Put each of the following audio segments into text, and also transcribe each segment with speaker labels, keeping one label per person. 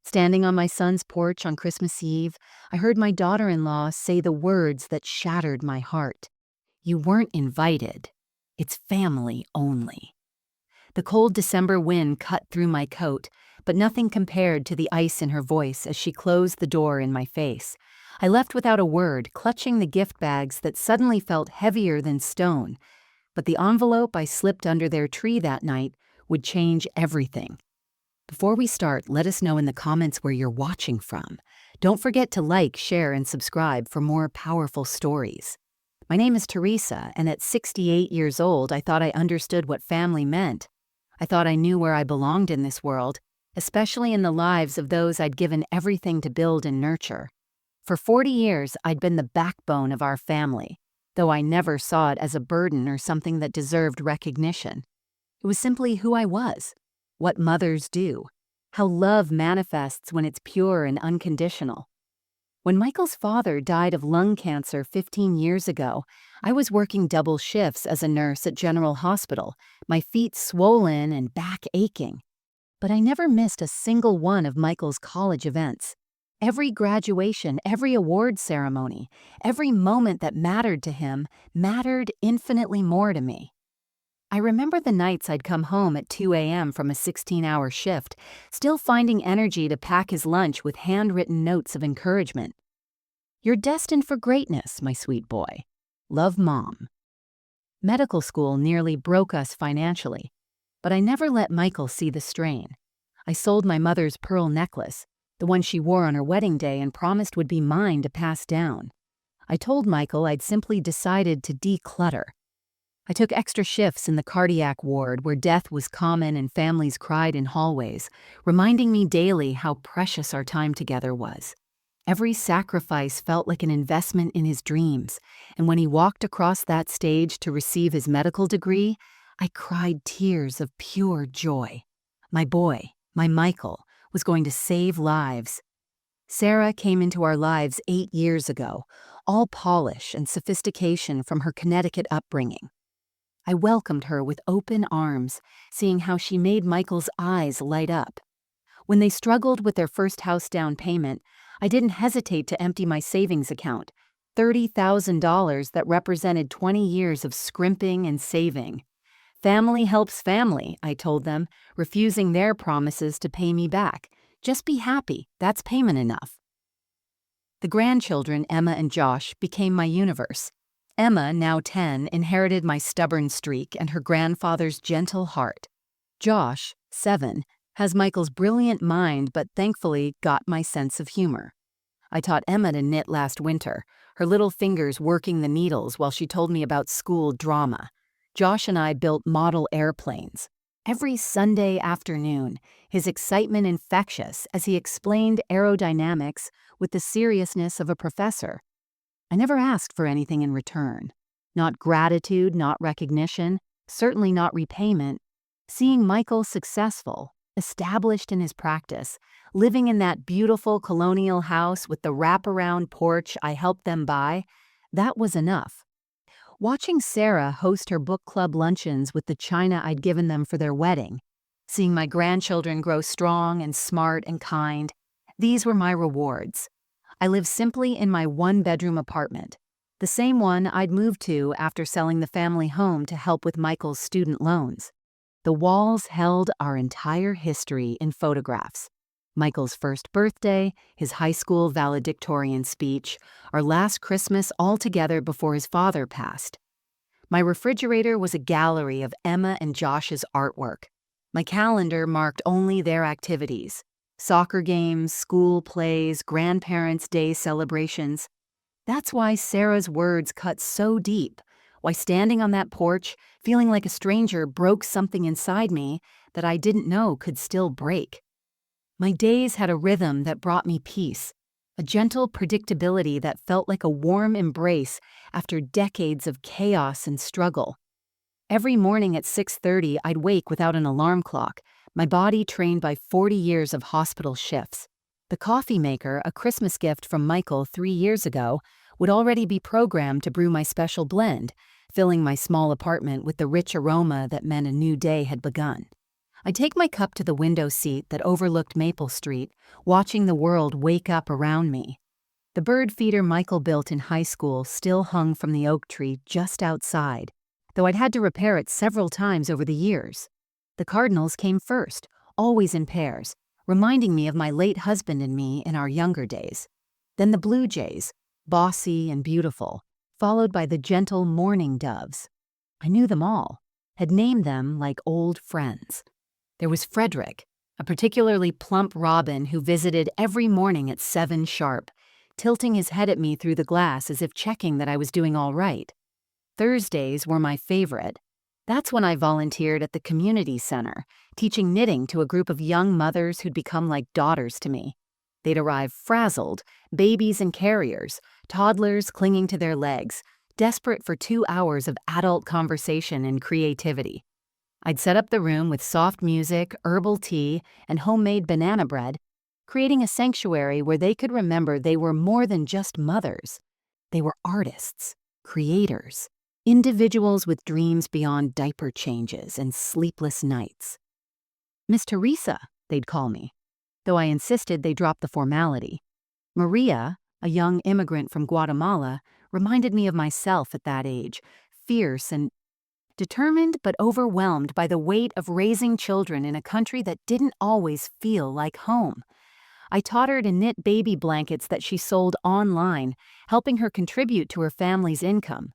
Speaker 1: Standing on my son's porch on Christmas Eve, I heard my daughter-in-law say the words that shattered my heart. "You weren't invited. It's family only." The cold December wind cut through my coat, but nothing compared to the ice in her voice as she closed the door in my face. I left without a word, clutching the gift bags that suddenly felt heavier than stone. But the envelope I slipped under their tree that night would change everything. Before we start, let us know in the comments where you're watching from. Don't forget to like, share, and subscribe for more powerful stories. My name is Teresa, and at 68 years old, I thought I understood what family meant. I thought I knew where I belonged in this world, especially in the lives of those I'd given everything to build and nurture. For 40 years, I'd been the backbone of our family, though I never saw it as a burden or something that deserved recognition. It was simply who I was, what mothers do, how love manifests when it's pure and unconditional. When Michael's father died of lung cancer 15 years ago, I was working double shifts as a nurse at General Hospital, my feet swollen and back aching. But I never missed a single one of Michael's college events. Every graduation, every award ceremony, every moment that mattered to him mattered infinitely more to me. I remember the nights I'd come home at 2 a.m. from a 16-hour shift, still finding energy to pack his lunch with handwritten notes of encouragement. "You're destined for greatness, my sweet boy. Love, Mom." Medical school nearly broke us financially, but I never let Michael see the strain. I sold my mother's pearl necklace, the one she wore on her wedding day and promised would be mine to pass down. I told Michael I'd simply decided to declutter. I took extra shifts in the cardiac ward where death was common and families cried in hallways, reminding me daily how precious our time together was. Every sacrifice felt like an investment in his dreams, and when he walked across that stage to receive his medical degree, I cried tears of pure joy. My boy, my Michael, was going to save lives. Sarah came into our lives 8 years ago, all polish and sophistication from her Connecticut upbringing. I welcomed her with open arms, seeing how she made Michael's eyes light up. When they struggled with their first house down payment, I didn't hesitate to empty my savings account, $30,000 that represented 20 years of scrimping and saving. "Family helps family," I told them, refusing their promises to pay me back. "Just be happy, that's payment enough." The grandchildren, Emma and Josh, became my universe. Emma, now 10, inherited my stubborn streak and her grandfather's gentle heart. Josh, 7, has Michael's brilliant mind but thankfully got my sense of humor. I taught Emma to knit last winter, her little fingers working the needles while she told me about school drama. Josh and I built model airplanes. Every Sunday afternoon, his excitement infectious as he explained aerodynamics with the seriousness of a professor. I never asked for anything in return. Not gratitude, not recognition, certainly not repayment. Seeing Michael successful, established in his practice, living in that beautiful colonial house with the wraparound porch I helped them buy, that was enough. Watching Sarah host her book club luncheons with the china I'd given them for their wedding, seeing my grandchildren grow strong and smart and kind, these were my rewards. I live simply in my one-bedroom apartment, the same one I'd moved to after selling the family home to help with Michael's student loans. The walls held our entire history in photographs. Michael's first birthday, his high school valedictorian speech, our last Christmas all together before his father passed. My refrigerator was a gallery of Emma and Josh's artwork. My calendar marked only their activities. Soccer games, school plays, grandparents' day celebrations. That's why Sarah's words cut so deep, why standing on that porch, feeling like a stranger broke something inside me that I didn't know could still break. My days had a rhythm that brought me peace, a gentle predictability that felt like a warm embrace after decades of chaos and struggle. Every morning at 6:30, I'd wake without an alarm clock, my body trained by 40 years of hospital shifts. The coffee maker, a Christmas gift from Michael 3 years ago, would already be programmed to brew my special blend, filling my small apartment with the rich aroma that meant a new day had begun. I'd take my cup to the window seat that overlooked Maple Street, watching the world wake up around me. The bird feeder Michael built in high school still hung from the oak tree just outside, though I'd had to repair it several times over the years. The cardinals came first, always in pairs, reminding me of my late husband and me in our younger days. Then the blue jays, bossy and beautiful, followed by the gentle mourning doves. I knew them all, had named them like old friends. There was Frederick, a particularly plump robin who visited every morning at 7 sharp, tilting his head at me through the glass as if checking that I was doing all right. Thursdays were my favorite. That's when I volunteered at the community center, teaching knitting to a group of young mothers who'd become like daughters to me. They'd arrive frazzled, babies and carriers, toddlers clinging to their legs, desperate for 2 hours of adult conversation and creativity. I'd set up the room with soft music, herbal tea, and homemade banana bread, creating a sanctuary where they could remember they were more than just mothers. They were artists, creators, individuals with dreams beyond diaper changes and sleepless nights. Miss Teresa, they'd call me, though I insisted they drop the formality. Maria, a young immigrant from Guatemala, reminded me of myself at that age, fierce and determined but overwhelmed by the weight of raising children in a country that didn't always feel like home. I taught her to knit baby blankets that she sold online, helping her contribute to her family's income.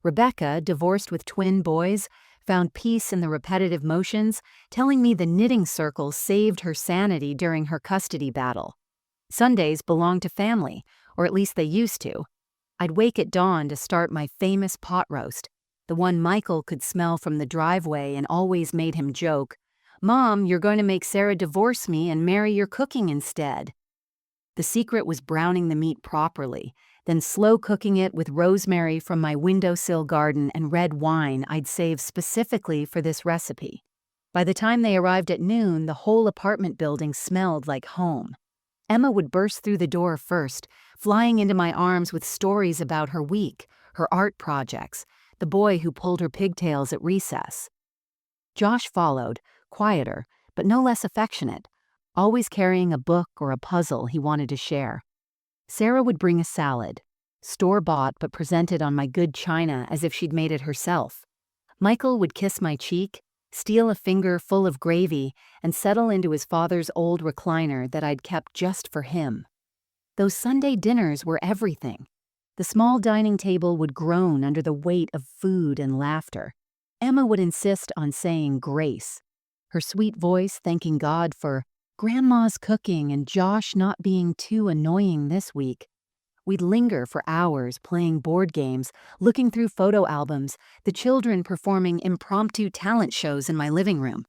Speaker 1: Rebecca, divorced with twin boys, found peace in the repetitive motions, telling me the knitting circle saved her sanity during her custody battle. Sundays belonged to family, or at least they used to. I'd wake at dawn to start my famous pot roast, the one Michael could smell from the driveway and always made him joke, "Mom, you're going to make Sarah divorce me and marry your cooking instead." The secret was browning the meat properly, then slow cooking it with rosemary from my windowsill garden and red wine I'd saved specifically for this recipe. By the time they arrived at noon, the whole apartment building smelled like home. Emma would burst through the door first, flying into my arms with stories about her week, her art projects, the boy who pulled her pigtails at recess. Josh followed, quieter, but no less affectionate, always carrying a book or a puzzle he wanted to share. Sarah would bring a salad, store-bought but presented on my good china as if she'd made it herself. Michael would kiss my cheek, steal a finger full of gravy, and settle into his father's old recliner that I'd kept just for him. Those Sunday dinners were everything. The small dining table would groan under the weight of food and laughter. Emma would insist on saying grace, her sweet voice thanking God for Grandma's cooking and Josh not being too annoying this week. We'd linger for hours playing board games, looking through photo albums, the children performing impromptu talent shows in my living room.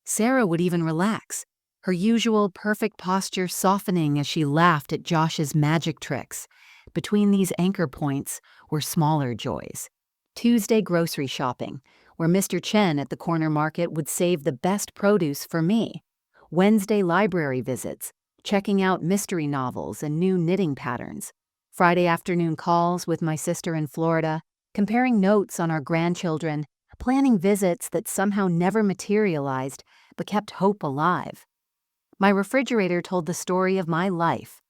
Speaker 1: Sarah would even relax, her usual perfect posture softening as she laughed at Josh's magic tricks. Between these anchor points were smaller joys. Tuesday grocery shopping, where Mr. Chen at the corner market would save the best produce for me. Wednesday library visits, checking out mystery novels and new knitting patterns. Friday afternoon calls with my sister in Florida, comparing notes on our grandchildren, planning visits that somehow never materialized but kept hope alive. My refrigerator told the story of my life.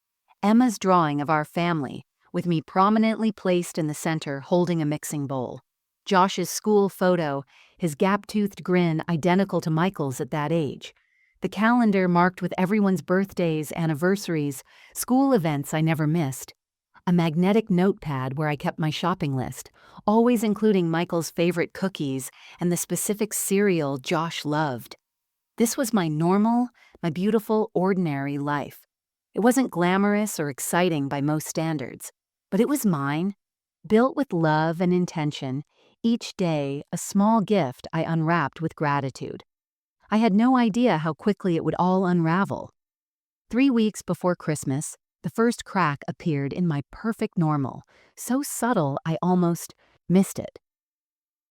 Speaker 1: Emma's drawing of our family, with me prominently placed in the center holding a mixing bowl. Josh's school photo, his gap-toothed grin identical to Michael's at that age. The calendar marked with everyone's birthdays, anniversaries, school events I never missed. A magnetic notepad where I kept my shopping list, always including Michael's favorite cookies and the specific cereal Josh loved. This was my normal, my beautiful, ordinary life. It wasn't glamorous or exciting by most standards, but it was mine, built with love and intention, each day a small gift I unwrapped with gratitude. I had no idea how quickly it would all unravel. 3 weeks before Christmas, the first crack appeared in my perfect normal, so subtle I almost missed it.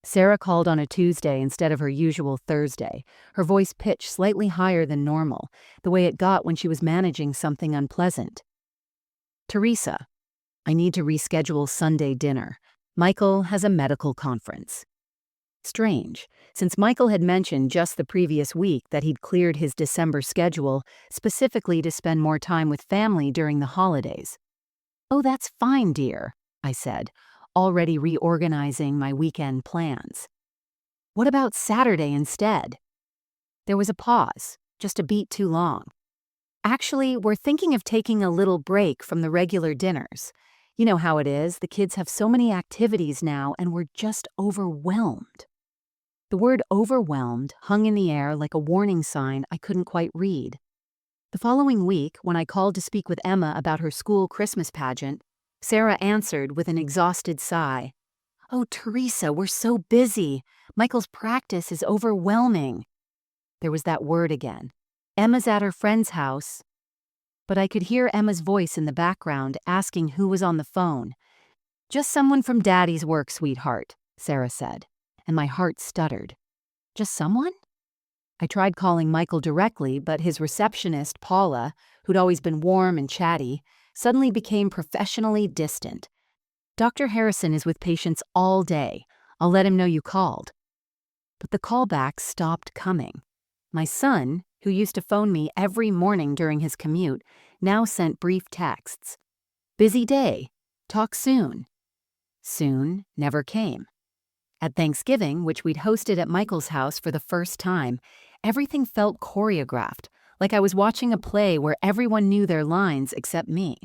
Speaker 1: Sarah called on a Tuesday instead of her usual Thursday, her voice pitched slightly higher than normal, the way it got when she was managing something unpleasant. "Teresa, I need to reschedule Sunday dinner. Michael has a medical conference." Strange, since Michael had mentioned just the previous week that he'd cleared his December schedule specifically to spend more time with family during the holidays. "Oh, that's fine, dear," I said, already reorganizing my weekend plans. "What about Saturday instead?" There was a pause, just a beat too long. "Actually, we're thinking of taking a little break from the regular dinners. You know how it is, the kids have so many activities now and we're just overwhelmed." The word overwhelmed hung in the air like a warning sign I couldn't quite read. The following week, when I called to speak with Emma about her school Christmas pageant, Sarah answered with an exhausted sigh. "Oh, Teresa, we're so busy. Michael's practice is overwhelming." There was that word again. "Emma's at her friend's house." But I could hear Emma's voice in the background asking who was on the phone. "Just someone from Daddy's work, sweetheart," Sarah said, and my heart stuttered. Just someone? I tried calling Michael directly, but his receptionist, Paula, who'd always been warm and chatty, suddenly became professionally distant. "Dr. Harrison is with patients all day. I'll let him know you called." But the callbacks stopped coming. My son, who used to phone me every morning during his commute, now sent brief texts. "Busy day. Talk soon." Soon never came. At Thanksgiving, which we'd hosted at Michael's house for the first time, everything felt choreographed, like I was watching a play where everyone knew their lines except me.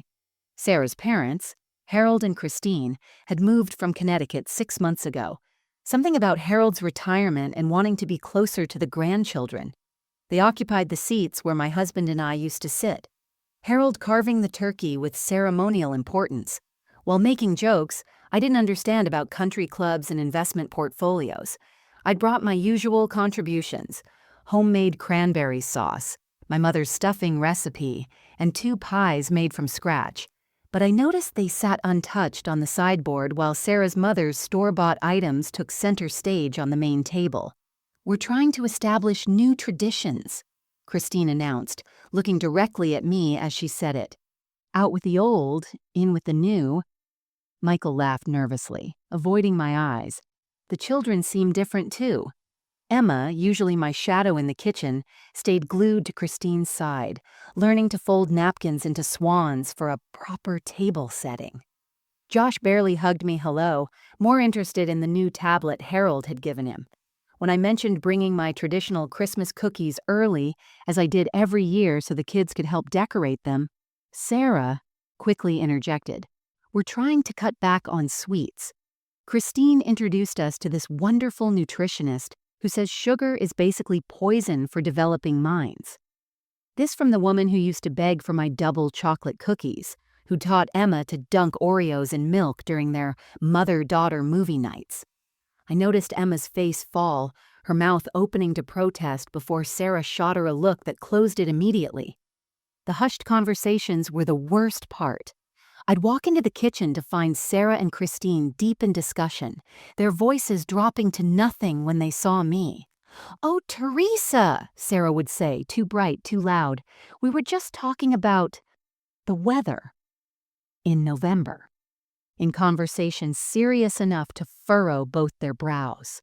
Speaker 1: Sarah's parents, Harold and Christine, had moved from Connecticut 6 months ago. Something about Harold's retirement and wanting to be closer to the grandchildren. They occupied the seats where my husband and I used to sit. Harold carving the turkey with ceremonial importance. While making jokes, I didn't understand about country clubs and investment portfolios. I'd brought my usual contributions: homemade cranberry sauce, my mother's stuffing recipe, and 2 pies made from scratch. But I noticed they sat untouched on the sideboard while Sarah's mother's store-bought items took center stage on the main table. "We're trying to establish new traditions," Christine announced, looking directly at me as she said it. "Out with the old, in with the new." Michael laughed nervously, avoiding my eyes. The children seemed different too. Emma, usually my shadow in the kitchen, stayed glued to Christine's side, learning to fold napkins into swans for a proper table setting. Josh barely hugged me hello, more interested in the new tablet Harold had given him. When I mentioned bringing my traditional Christmas cookies early, as I did every year so the kids could help decorate them, Sarah quickly interjected. "We're trying to cut back on sweets." Christine introduced us to this wonderful nutritionist who says sugar is basically poison for developing minds. This from the woman who used to beg for my double chocolate cookies, who taught Emma to dunk Oreos in milk during their mother-daughter movie nights. I noticed Emma's face fall, her mouth opening to protest before Sarah shot her a look that closed it immediately. The hushed conversations were the worst part. I'd walk into the kitchen to find Sarah and Christine deep in discussion, their voices dropping to nothing when they saw me. "Oh, Teresa," Sarah would say, too bright, too loud. "We were just talking about the weather in November," in conversations serious enough to furrow both their brows.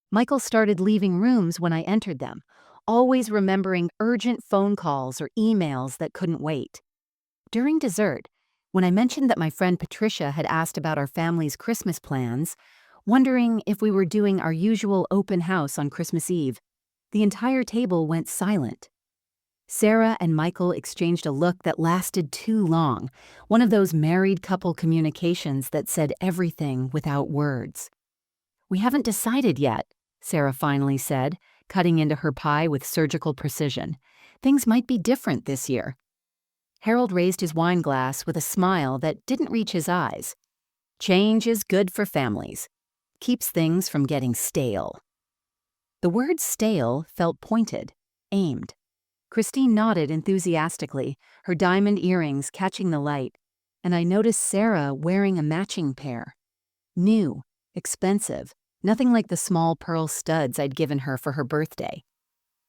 Speaker 1: Michael started leaving rooms when I entered them, always remembering urgent phone calls or emails that couldn't wait. During dessert, when I mentioned that my friend Patricia had asked about our family's Christmas plans, wondering if we were doing our usual open house on Christmas Eve, the entire table went silent. Sarah and Michael exchanged a look that lasted too long, one of those married couple communications that said everything without words. "We haven't decided yet," Sarah finally said, cutting into her pie with surgical precision. "Things might be different this year." Harold raised his wine glass with a smile that didn't reach his eyes. "Change is good for families. Keeps things from getting stale." The word stale felt pointed, aimed. Christine nodded enthusiastically, her diamond earrings catching the light, and I noticed Sarah wearing a matching pair. New, expensive, nothing like the small pearl studs I'd given her for her birthday.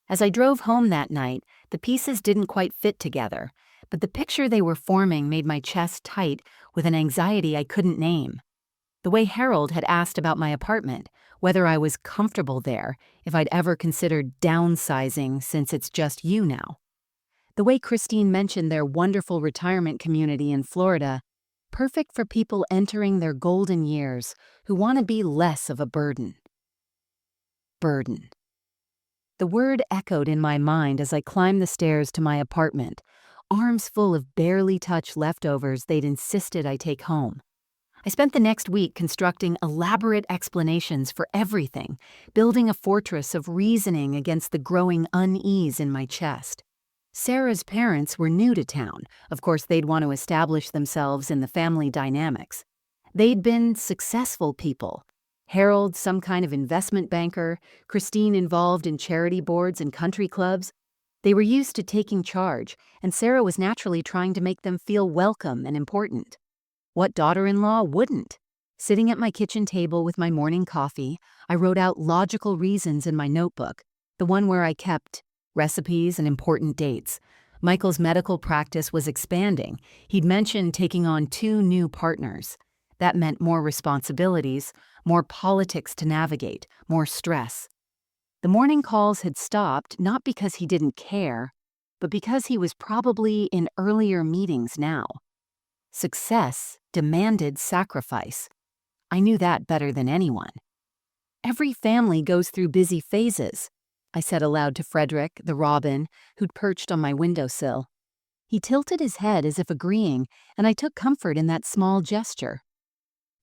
Speaker 1: As I drove home that night, the pieces didn't quite fit together, but the picture they were forming made my chest tight with an anxiety I couldn't name. The way Harold had asked about my apartment, whether I was comfortable there, if I'd ever considered downsizing since it's just you now. The way Christine mentioned their wonderful retirement community in Florida, perfect for people entering their golden years who want to be less of a burden. Burden. The word echoed in my mind as I climbed the stairs to my apartment, arms full of barely touched leftovers they'd insisted I take home. I spent the next week constructing elaborate explanations for everything, building a fortress of reasoning against the growing unease in my chest. Sarah's parents were new to town. Of course, they'd want to establish themselves in the family dynamics. They'd been successful people. Harold, some kind of investment banker, Christine involved in charity boards and country clubs. They were used to taking charge, and Sarah was naturally trying to make them feel welcome and important. What daughter-in-law wouldn't? Sitting at my kitchen table with my morning coffee, I wrote out logical reasons in my notebook, the one where I kept recipes and important dates. Michael's medical practice was expanding. He'd mentioned taking on 2 new partners. That meant more responsibilities, more politics to navigate, more stress. The morning calls had stopped not because he didn't care, but because he was probably in earlier meetings now. Success demanded sacrifice. I knew that better than anyone. Every family goes through busy phases, I said aloud to Frederick, the robin, who'd perched on my windowsill. He tilted his head as if agreeing, and I took comfort in that small gesture.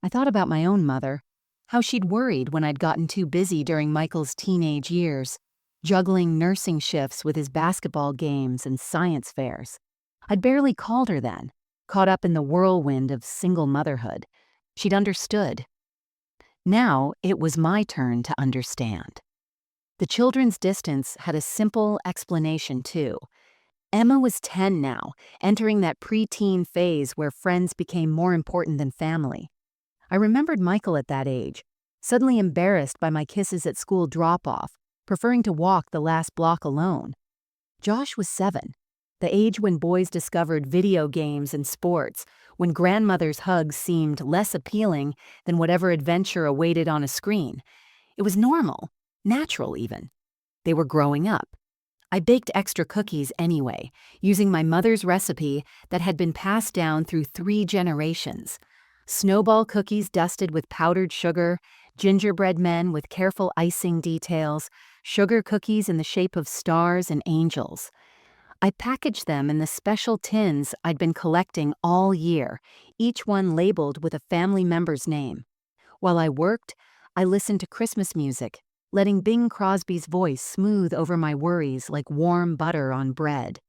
Speaker 1: I thought about my own mother, how she'd worried when I'd gotten too busy during Michael's teenage years, juggling nursing shifts with his basketball games and science fairs. I'd barely called her then, caught up in the whirlwind of single motherhood. She'd understood. Now it was my turn to understand. The children's distance had a simple explanation, too. Emma was 10 now, entering that preteen phase where friends became more important than family. I remembered Michael at that age, suddenly embarrassed by my kisses at school drop-off, preferring to walk the last block alone. Josh was 7, the age when boys discovered video games and sports, when grandmother's hugs seemed less appealing than whatever adventure awaited on a screen. It was normal. Natural, even. They were growing up. I baked extra cookies anyway, using my mother's recipe that had been passed down through 3 generations. Snowball cookies dusted with powdered sugar, gingerbread men with careful icing details, sugar cookies in the shape of stars and angels. I packaged them in the special tins I'd been collecting all year, each one labeled with a family member's name. While I worked, I listened to Christmas music, letting Bing Crosby's voice smooth over my worries like warm butter on bread.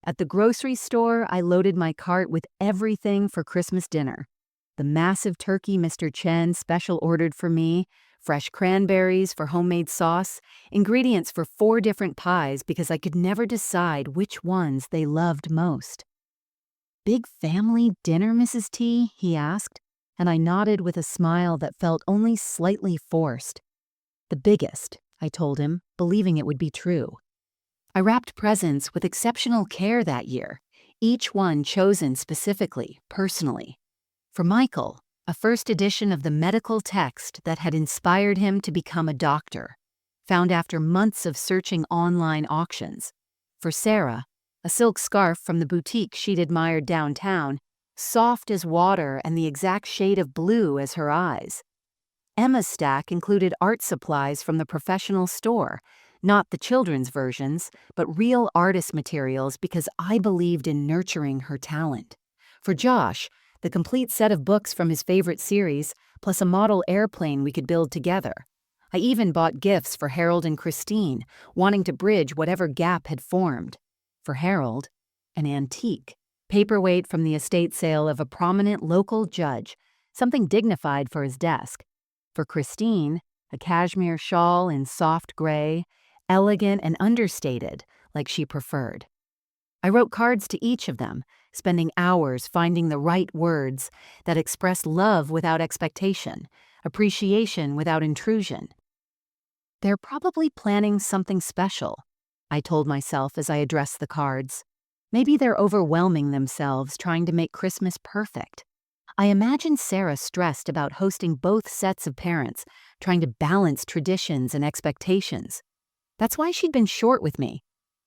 Speaker 1: At the grocery store, I loaded my cart with everything for Christmas dinner. The massive turkey Mr. Chen special ordered for me, fresh cranberries for homemade sauce, ingredients for 4 different pies because I could never decide which ones they loved most. "Big family dinner, Mrs. T?" he asked, and I nodded with a smile that felt only slightly forced. "The biggest," I told him, believing it would be true. I wrapped presents with exceptional care that year, each one chosen specifically, personally. For Michael, a first edition of the medical text that had inspired him to become a doctor, found after months of searching online auctions. For Sarah, a silk scarf from the boutique she'd admired downtown, soft as water and the exact shade of blue as her eyes. Emma's stack included art supplies from the professional store, not the children's versions, but real artist materials because I believed in nurturing her talent. For Josh, the complete set of books from his favorite series, plus a model airplane we could build together. I even bought gifts for Harold and Christine, wanting to bridge whatever gap had formed. For Harold, an antique, paperweight from the estate sale of a prominent local judge, something dignified for his desk. For Christine, a cashmere shawl in soft gray, elegant and understated, like she preferred. I wrote cards to each of them, spending hours finding the right words that expressed love without expectation, appreciation without intrusion. "They're probably planning something special," I told myself as I addressed the cards. "Maybe they're overwhelming themselves trying to make Christmas perfect." I imagined Sarah stressed about hosting both sets of parents, trying to balance traditions and expectations. That's why she'd been short with me.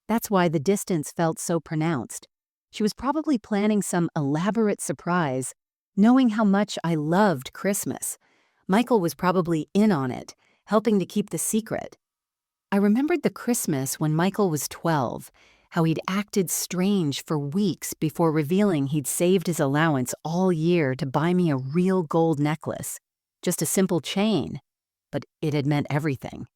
Speaker 1: That's why the distance felt so pronounced. She was probably planning some elaborate surprise, knowing how much I loved Christmas. Michael was probably in on it, helping to keep the secret. I remembered the Christmas when Michael was 12, how he'd acted strange for weeks before revealing he'd saved his allowance all year to buy me a real gold necklace. Just a simple chain, but it had meant everything.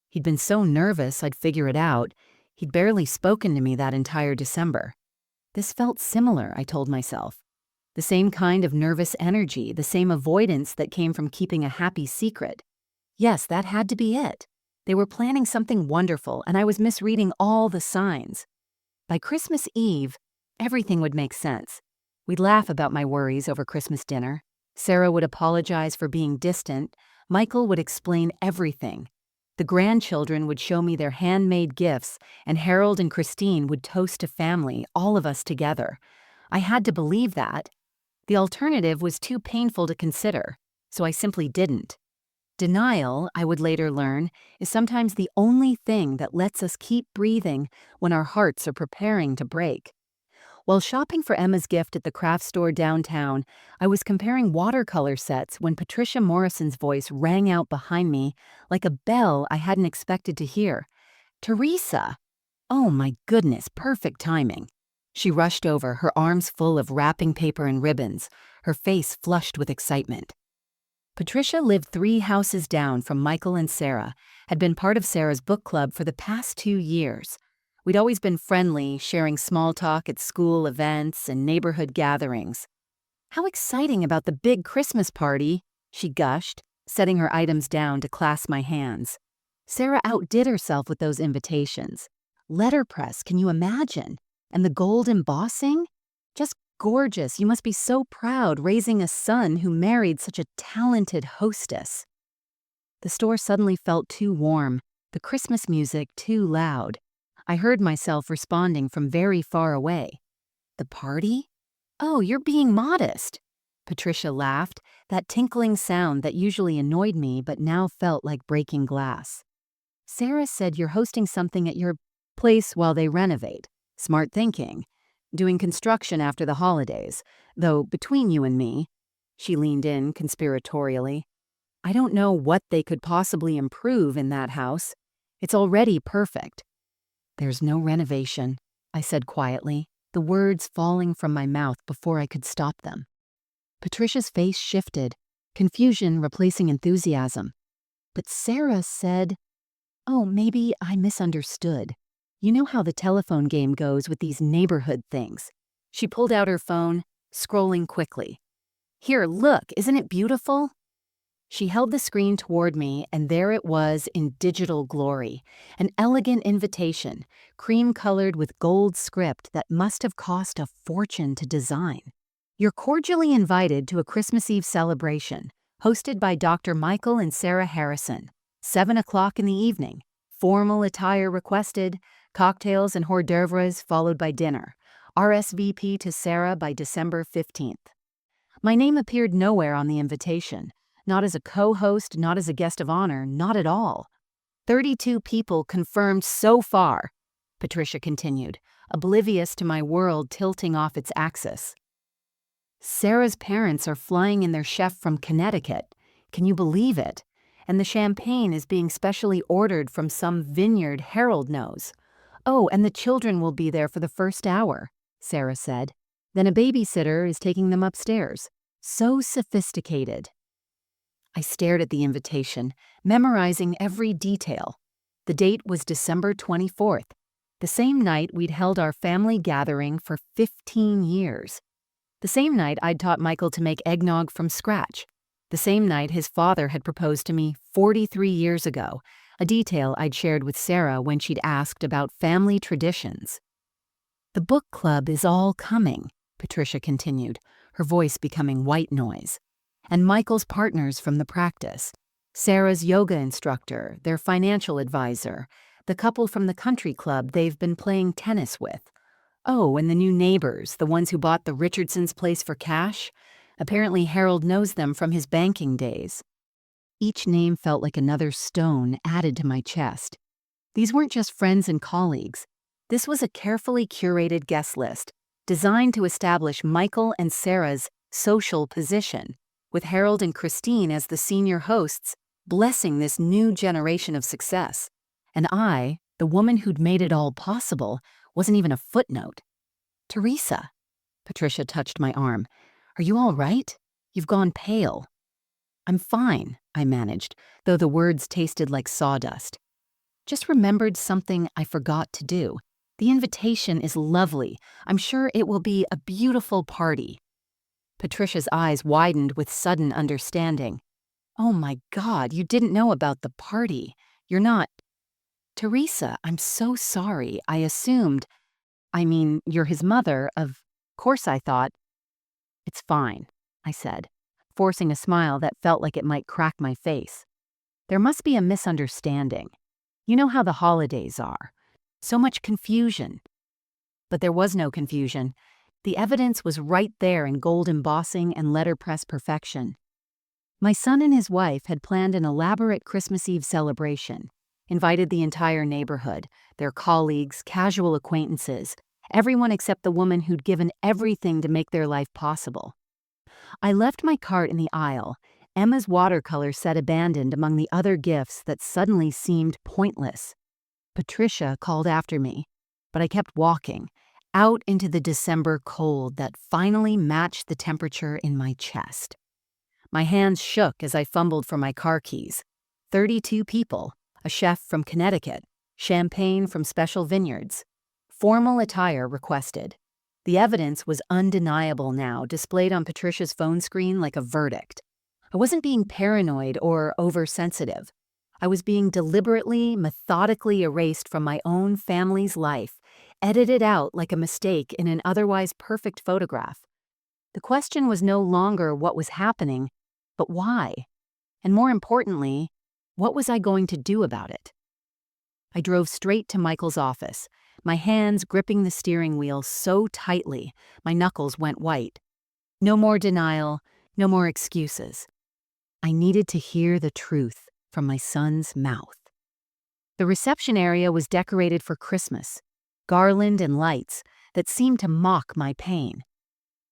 Speaker 1: He'd been so nervous I'd figure it out. He'd barely spoken to me that entire December. This felt similar, I told myself. The same kind of nervous energy, the same avoidance that came from keeping a happy secret. Yes, that had to be it. They were planning something wonderful, and I was misreading all the signs. By Christmas Eve, everything would make sense. We'd laugh about my worries over Christmas dinner. Sarah would apologize for being distant. Michael would explain everything. The grandchildren would show me their handmade gifts, and Harold and Christine would toast a family, all of us together. I had to believe that. The alternative was too painful to consider, so I simply didn't. Denial, I would later learn, is sometimes the only thing that lets us keep breathing when our hearts are preparing to break. While shopping for Emma's gift at the craft store downtown, I was comparing watercolor sets when Patricia Morrison's voice rang out behind me like a bell I hadn't expected to hear. "Teresa!" Oh my goodness, perfect timing. She rushed over, her arms full of wrapping paper and ribbons, her face flushed with excitement. Patricia lived 3 houses down from Michael and Sarah, had been part of Sarah's book club for the past 2 years. We'd always been friendly, sharing small talk at school events and neighborhood gatherings. "How exciting about the big Christmas party," she gushed, setting her items down to clasp my hands. Sarah outdid herself with those invitations. Letterpress, can you imagine? And the gold embossing? Just gorgeous. You must be so proud raising a son who married such a talented hostess. The store suddenly felt too warm, the Christmas music too loud. I heard myself responding from very far away. "The party? Oh, you're being modest." Patricia laughed, that tinkling sound that usually annoyed me but now felt like breaking glass. "Sarah said you're hosting something at your place while they renovate. Smart thinking. Doing construction after the holidays, though between you and me," she leaned in conspiratorially, "I don't know what they could possibly improve in that house. It's already perfect." "There's no renovation," I said quietly, the words falling from my mouth before I could stop them. Patricia's face shifted, confusion replacing enthusiasm. "But Sarah said—" "Oh, maybe I misunderstood. You know how the telephone game goes with these neighborhood things." She pulled out her phone, scrolling quickly. "Here, look, isn't it beautiful?" She held the screen toward me, and there it was in digital glory, an elegant invitation, cream-colored with gold script that must have cost a fortune to design. "You're cordially invited to a Christmas Eve celebration, hosted by Dr. Michael and Sarah Harrison, 7 o'clock in the evening. Formal attire requested, cocktails and hors d'oeuvres followed by dinner. RSVP to Sarah by December 15th. My name appeared nowhere on the invitation. Not as a co-host, not as a guest of honor, not at all. 32 people confirmed so far, Patricia continued, oblivious to my world tilting off its axis. Sarah's parents are flying in their chef from Connecticut. Can you believe it? And the champagne is being specially ordered from some vineyard Harold knows. "Oh, and the children will be there for the first hour," Sarah said. "Then a babysitter is taking them upstairs. So sophisticated." I stared at the invitation, memorizing every detail. The date was December 24th, the same night we'd held our family gathering for 15 years. The same night I'd taught Michael to make eggnog from scratch. The same night his father had proposed to me 43 years ago, a detail I'd shared with Sarah when she'd asked about family traditions. "The book club is all coming," Patricia continued, her voice becoming white noise. "And Michael's partners from the practice. Sarah's yoga instructor, their financial advisor, the couple from the country club they've been playing tennis with. Oh, and the new neighbors, the ones who bought the Richardsons' place for cash. Apparently, Harold knows them from his banking days. Each name felt like another stone added to my chest. These weren't just friends and colleagues. This was a carefully curated guest list designed to establish Michael and Sarah's social position, with Harold and Christine as the senior hosts, blessing this new generation of success. And I, the woman who'd made it all possible, wasn't even a footnote. Teresa. Patricia touched my arm. Are you all right? You've gone pale. I'm fine, I managed, though the words tasted like sawdust. Just remembered something I forgot to do. The invitation is lovely. I'm sure it will be a beautiful party. Patricia's eyes widened with sudden understanding. Oh my God, you didn't know about the party. You're not... Teresa, I'm so sorry. I assumed... you're his mother, of course I thought... It's fine, I said, forcing a smile that felt like it might crack my face. There must be a misunderstanding. You know how the holidays are. So much confusion. But there was no confusion. The evidence was right there in gold embossing and letterpress perfection. My son and his wife had planned an elaborate Christmas Eve celebration, invited the entire neighborhood, their colleagues, casual acquaintances, everyone except the woman who'd given everything to make their life possible. I left my cart in the aisle, Emma's watercolor set abandoned among the other gifts that suddenly seemed pointless. Patricia called after me, but I kept walking, out into the December cold that finally matched the temperature in my chest. My hands shook as I fumbled for my car keys. 32 people, a chef from Connecticut, champagne from Special Vineyards. Formal attire requested. The evidence was undeniable now, displayed on Patricia's phone screen like a verdict. I wasn't being paranoid or oversensitive. I was being deliberately, methodically erased from my own family's life, edited out like a mistake in an otherwise perfect photograph. The question was no longer what was happening, but why? And more importantly, what was I going to do about it? I drove straight to Michael's office, my hands gripping the steering wheel so tightly my knuckles went white. No more denial, no more excuses. I needed to hear the truth from my son's mouth. The reception area was decorated for Christmas, garland and lights that seemed to mock my pain.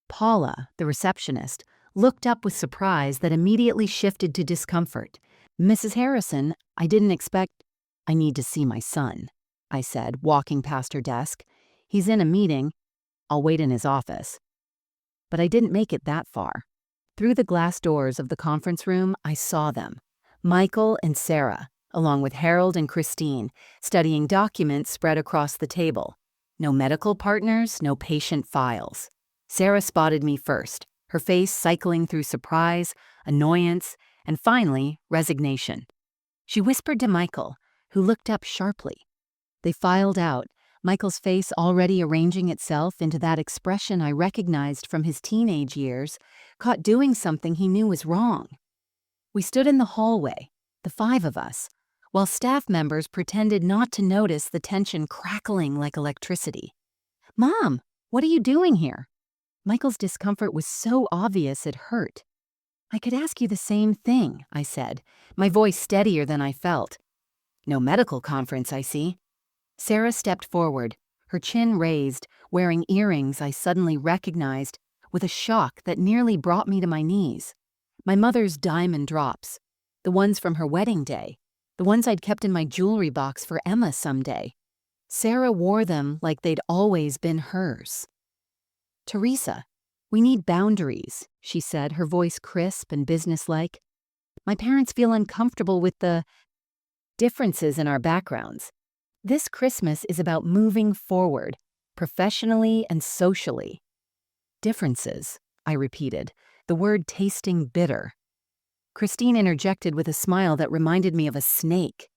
Speaker 1: Paula, the receptionist, looked up with surprise that immediately shifted to discomfort. Mrs. Harrison, I didn't expect... I need to see my son, I said, walking past her desk. He's in a meeting. I'll wait in his office. But I didn't make it that far. Through the glass doors of the conference room, I saw them. Michael and Sarah, along with Harold and Christine, studying documents spread across the table. No medical partners, no patient files. Sarah spotted me first, her face cycling through surprise, annoyance, and finally, resignation. She whispered to Michael, who looked up sharply. They filed out, Michael's face already arranging itself into that expression I recognized from his teenage years, caught doing something he knew was wrong. We stood in the hallway, the 5 of us, while staff members pretended not to notice the tension crackling like electricity. "Mom, what are you doing here?" Michael's discomfort was so obvious it hurt. "I could ask you the same thing," I said, my voice steadier than I felt. "No medical conference, I see." Sarah stepped forward, her chin raised, wearing earrings I suddenly recognized, with a shock that nearly brought me to my knees. My mother's diamond drops, the ones from her wedding day, the ones I'd kept in my jewelry box for Emma someday. Sarah wore them like they'd always been hers. "Teresa, we need boundaries," she said, her voice crisp and businesslike. "My parents feel uncomfortable with the differences in our backgrounds. This Christmas is about moving forward, professionally and socially." "Differences," I repeated, the word tasting bitter. Christine interjected with a smile that reminded me of a snake.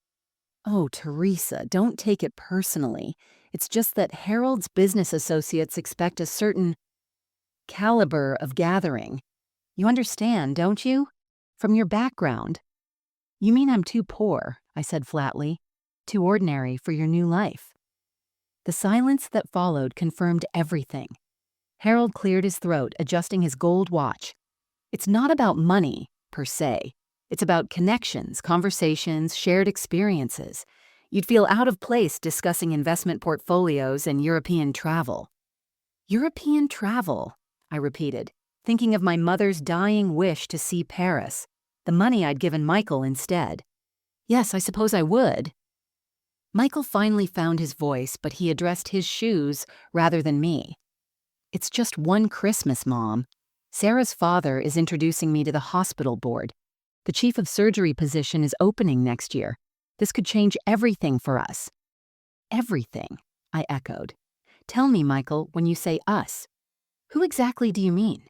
Speaker 1: "Oh, Teresa, don't take it personally. It's just that Harold's business associates expect a certain caliber of gathering. You understand, don't you? From your background." "You mean I'm too poor," I said flatly. "Too ordinary for your new life." The silence that followed confirmed everything. Harold cleared his throat, adjusting his gold watch. It's not about money, per se. It's about connections, conversations, shared experiences. You'd feel out of place discussing investment portfolios and European travel. European travel, I repeated, thinking of my mother's dying wish to see Paris, the money I'd given Michael instead. Yes, I suppose I would. Michael finally found his voice, but he addressed his shoes rather than me. It's just one Christmas, Mom. Sarah's father is introducing me to the hospital board. The chief of surgery position is opening next year. This could change everything for us. Everything, I echoed. Tell me, Michael, when you say us, who exactly do you mean?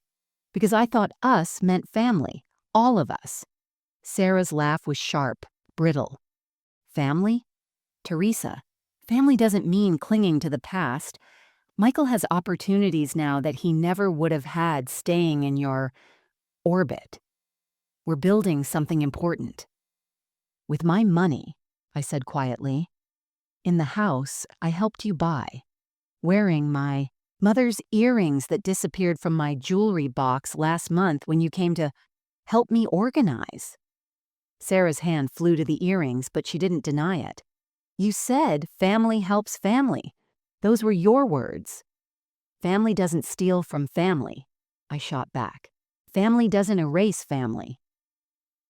Speaker 1: Because I thought us meant family, all of us. Sarah's laugh was sharp, brittle. Family? Teresa, family doesn't mean clinging to the past. Michael has opportunities now that he never would have had staying in your orbit. We're building something important. With my money, I said quietly. In the house I helped you buy. Wearing my mother's earrings that disappeared from my jewelry box last month when you came to help me organize. Sarah's hand flew to the earrings, but she didn't deny it. You said family helps family. Those were your words. Family doesn't steal from family, I shot back. Family doesn't erase family.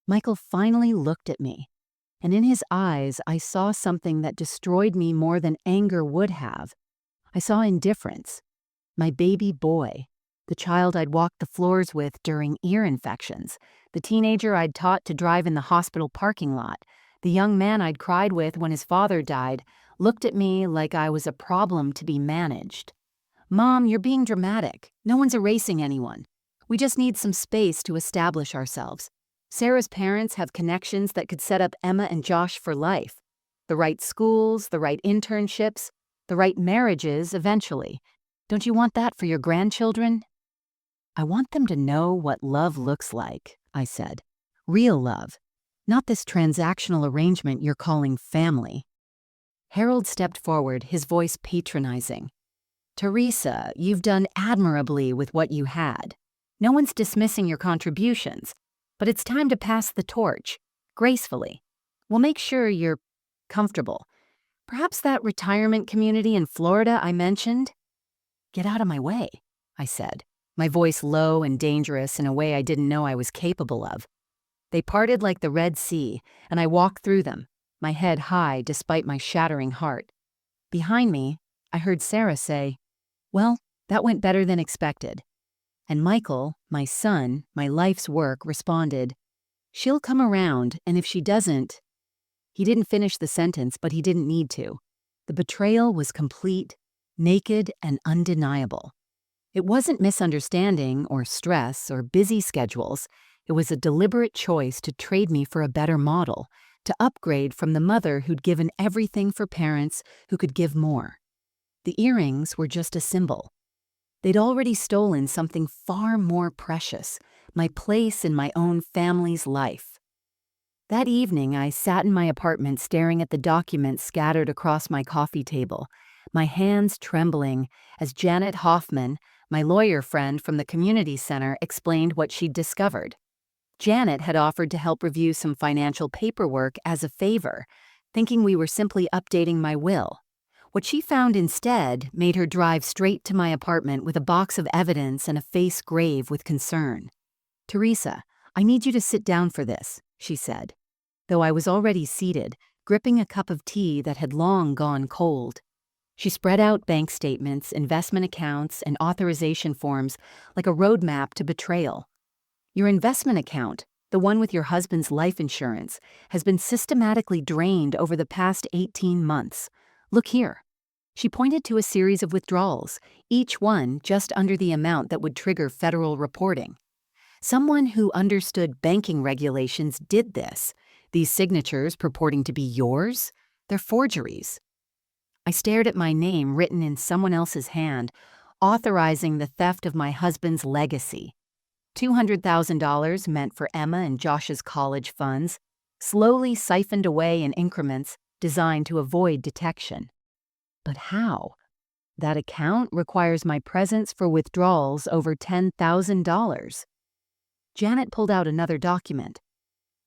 Speaker 1: Michael finally looked at me, and in his eyes I saw something that destroyed me more than anger would have. I saw indifference. My baby boy, the child I'd walked the floors with during ear infections, the teenager I'd taught to drive in the hospital parking lot, the young man I'd cried with when his father died, looked at me like I was a problem to be managed. Mom, you're being dramatic. No one's erasing anyone. We just need some space to establish ourselves. Sarah's parents have connections that could set up Emma and Josh for life. The right schools, the right internships, the right marriages eventually. Don't you want that for your grandchildren? I want them to know what love looks like, I said. Real love. Not this transactional arrangement you're calling family. Harold stepped forward, his voice patronizing. Teresa, you've done admirably with what you had. No one's dismissing your contributions, but it's time to pass the torch, gracefully. We'll make sure you're comfortable. Perhaps that retirement community in Florida I mentioned? Get out of my way, I said, my voice low and dangerous in a way I didn't know I was capable of. They parted like the Red Sea, and I walked through them, my head high despite my shattering heart. Behind me, I heard Sarah say, "Well, that went better than expected." And Michael, my son, my life's work, responded, "She'll come around, and if she doesn't—" He didn't finish the sentence, but he didn't need to. The betrayal was complete, naked, and undeniable. It wasn't misunderstanding or stress or busy schedules. It was a deliberate choice to trade me for a better model, to upgrade from the mother who'd given everything for parents who could give more. The earrings were just a symbol. They'd already stolen something far more precious, my place in my own family's life. That evening, I sat in my apartment staring at the documents scattered across my coffee table, my hands trembling as Janet Hoffman, my lawyer friend from the community center, explained what she'd discovered. Janet had offered to help review some financial paperwork as a favor, thinking we were simply updating my will. What she found instead made her drive straight to my apartment with a box of evidence and a face grave with concern. "Teresa, I need you to sit down for this," she said, though I was already seated, gripping a cup of tea that had long gone cold. She spread out bank statements, investment accounts, and authorization forms like a roadmap to betrayal. Your investment account, the one with your husband's life insurance, has been systematically drained over the past 18 months. Look here. She pointed to a series of withdrawals, each one just under the amount that would trigger federal reporting. Someone who understood banking regulations did this. These signatures purporting to be yours, they're forgeries. I stared at my name written in someone else's hand, authorizing the theft of my husband's legacy. $200,000 meant for Emma and Josh's college funds, slowly siphoned away in increments designed to avoid detection. But how? That account requires my presence for withdrawals over $10,000. Janet pulled out another document.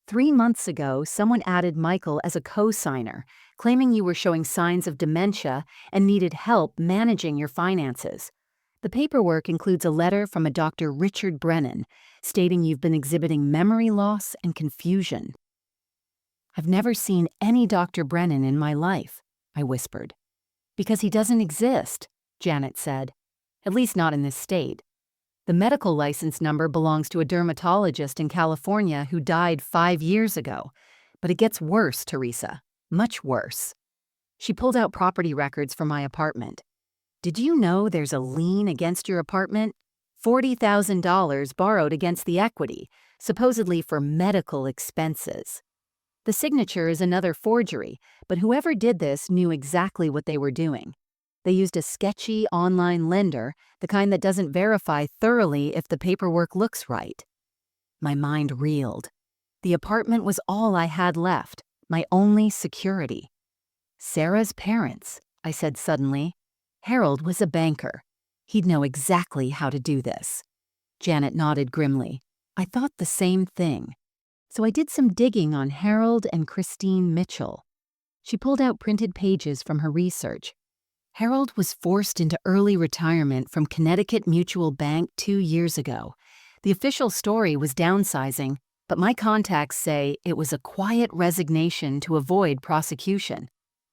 Speaker 1: 3 months ago, someone added Michael as a co-signer, claiming you were showing signs of dementia and needed help managing your finances. The paperwork includes a letter from a Dr. Richard Brennan stating you've been exhibiting memory loss and confusion. I've never seen any Dr. Brennan in my life, I whispered. Because he doesn't exist, Janet said. At least not in this state. The medical license number belongs to a dermatologist in California who died 5 years ago. But it gets worse, Teresa. Much worse. She pulled out property records for my apartment. Did you know there's a lien against your apartment? $40,000 borrowed against the equity, supposedly for medical expenses. The signature is another forgery, but whoever did this knew exactly what they were doing. They used a sketchy online lender, the kind that doesn't verify thoroughly if the paperwork looks right. My mind reeled. The apartment was all I had left, my only security. Sarah's parents, I said suddenly. Harold was a banker. He'd know exactly how to do this. Janet nodded grimly. I thought the same thing. So I did some digging on Harold and Christine Mitchell. She pulled out printed pages from her research. Harold was forced into early retirement from Connecticut Mutual Bank 2 years ago. The official story was downsizing, but my contacts say it was a quiet resignation to avoid prosecution.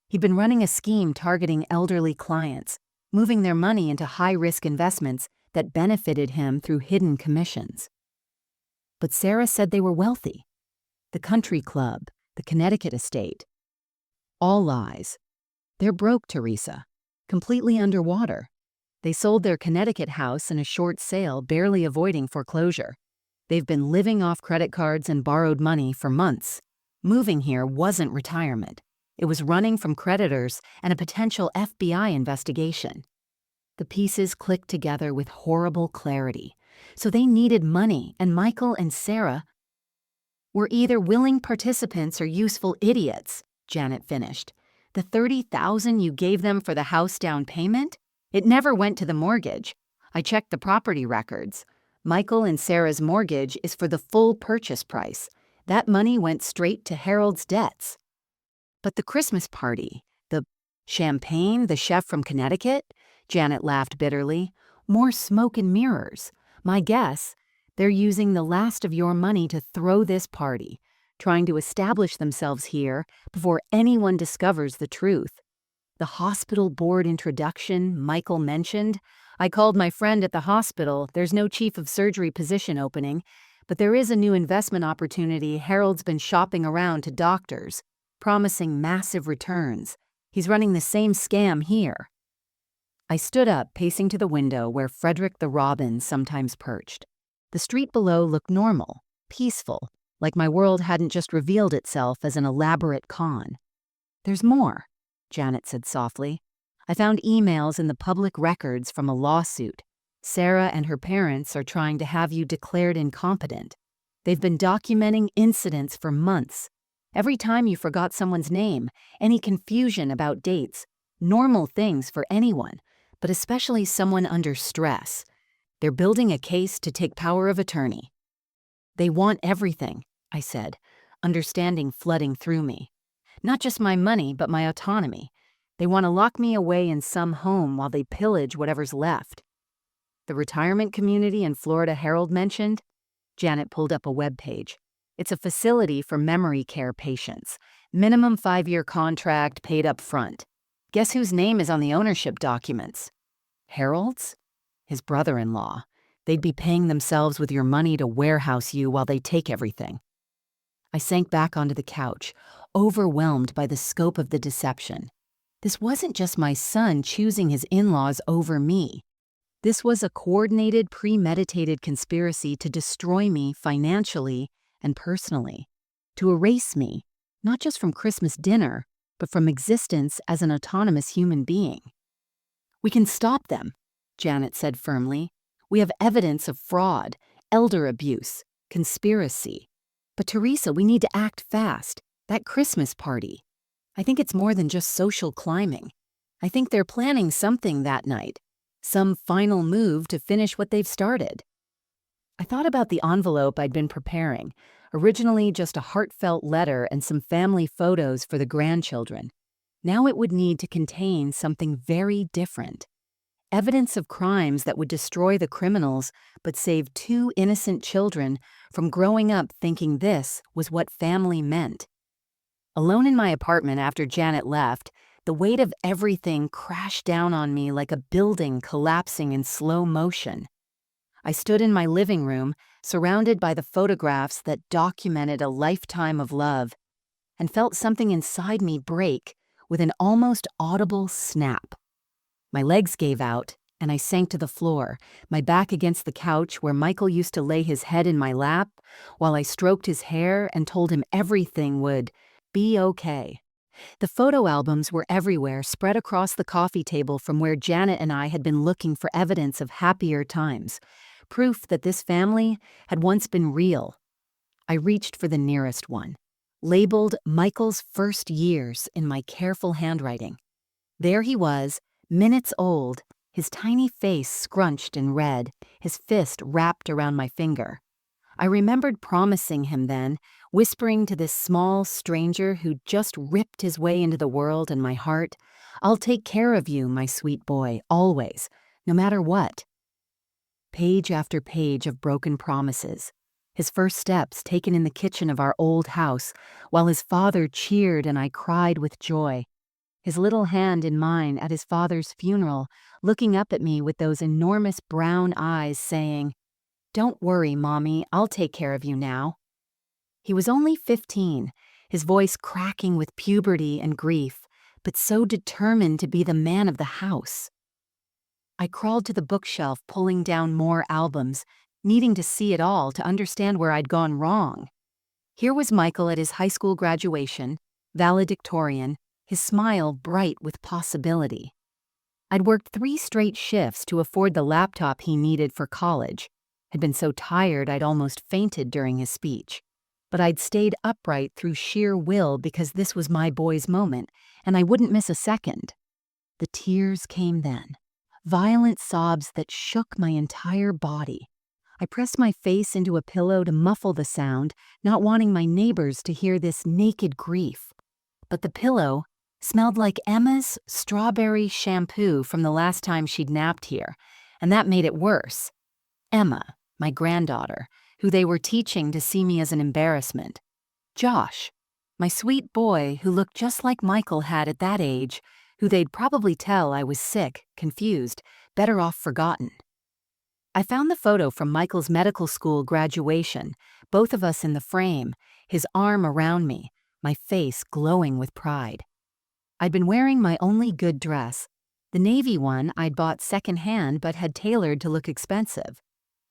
Speaker 1: He'd been running a scheme targeting elderly clients, moving their money into high-risk investments that benefited him through hidden commissions. But Sarah said they were wealthy. The country club, the Connecticut estate. All lies. They're broke, Teresa. Completely underwater. They sold their Connecticut house in a short sale, barely avoiding foreclosure. They've been living off credit cards and borrowed money for months. Moving here wasn't retirement. It was running from creditors and a potential FBI investigation. The pieces clicked together with horrible clarity. So they needed money, and Michael and Sarah were either willing participants or useful idiots, Janet finished. The $30,000 you gave them for the house down payment? It never went to the mortgage. I checked the property records. Michael and Sarah's mortgage is for the full purchase price. That money went straight to Harold's debts. But the Christmas party, the champagne, the chef from Connecticut? Janet laughed bitterly. More smoke and mirrors. My guess, they're using the last of your money to throw this party, trying to establish themselves here before anyone discovers the truth. The hospital board introduction Michael mentioned. I called my friend at the hospital. There's no chief of surgery position opening, but there is a new investment opportunity Harold's been shopping around to doctors, promising massive returns. He's running the same scam here. I stood up, pacing to the window where Frederick the Robin sometimes perched. The street below looked normal, peaceful, like my world hadn't just revealed itself as an elaborate con. There's more, Janet said softly. I found emails in the public records from a lawsuit. Sarah and her parents are trying to have you declared incompetent. They've been documenting incidents for months. Every time you forgot someone's name, any confusion about dates, normal things for anyone, but especially someone under stress. They're building a case to take power of attorney. They want everything, I said, understanding flooding through me. Not just my money, but my autonomy. They want to lock me away in some home while they pillage whatever's left. The retirement community in Florida Harold mentioned? Janet pulled up a web page. It's a facility for memory care patients. Minimum 5-year contract paid up front. Guess whose name is on the ownership documents? Harold's? His brother-in-law. They'd be paying themselves with your money to warehouse you while they take everything. I sank back onto the couch, overwhelmed by the scope of the deception. This wasn't just my son choosing his in-laws over me. This was a coordinated, premeditated conspiracy to destroy me financially and personally, to erase me, not just from Christmas dinner, but from existence as an autonomous human being. We can stop them, Janet said firmly. We have evidence of fraud, elder abuse, conspiracy. But Teresa, we need to act fast. That Christmas party. I think it's more than just social climbing. I think they're planning something that night. Some final move to finish what they've started. I thought about the envelope I'd been preparing, originally just a heartfelt letter and some family photos for the grandchildren. Now it would need to contain something very different. Evidence of crimes that would destroy the criminals but save two innocent children from growing up thinking this was what family meant. Alone in my apartment after Janet left, the weight of everything crashed down on me like a building collapsing in slow motion. I stood in my living room, surrounded by the photographs that documented a lifetime of love, and felt something inside me break with an almost audible snap. My legs gave out, and I sank to the floor, my back against the couch where Michael used to lay his head in my lap while I stroked his hair and told him everything would be okay. The photo albums were everywhere, spread across the coffee table from where Janet and I had been looking for evidence of happier times, proof that this family had once been real. I reached for the nearest one, labeled Michael's first years in my careful handwriting. There he was, minutes old, his tiny face scrunched in red, his fist wrapped around my finger. I remembered promising him then, whispering to this small stranger who'd just ripped his way into the world and my heart, "I'll take care of you, my sweet boy, always, no matter what." Page after page of broken promises. His first steps taken in the kitchen of our old house, while his father cheered and I cried with joy. His little hand in mine at his father's funeral, looking up at me with those enormous brown eyes saying, "Don't worry, Mommy, I'll take care of you now." He was only 15, his voice cracking with puberty and grief, but so determined to be the man of the house. I crawled to the bookshelf, pulling down more albums, needing to see it all to understand where I'd gone wrong. Here was Michael at his high school graduation, valedictorian, his smile bright with possibility. I'd worked 3 straight shifts to afford the laptop he needed for college. Had been so tired I'd almost fainted during his speech. But I'd stayed upright through sheer will because this was my boy's moment, and I wouldn't miss a second. The tears came then. Violent sobs that shook my entire body. I pressed my face into a pillow to muffle the sound, not wanting my neighbors to hear this naked grief. But the pillow smelled like Emma's strawberry shampoo from the last time she'd napped here, and that made it worse. Emma, my granddaughter, who they were teaching to see me as an embarrassment. Josh, my sweet boy who looked just like Michael had at that age, who they'd probably tell I was sick, confused, better off forgotten. I found the photo from Michael's medical school graduation, both of us in the frame, his arm around me, my face glowing with pride. I'd been wearing my only good dress, the navy one I'd bought secondhand but had tailored to look expensive.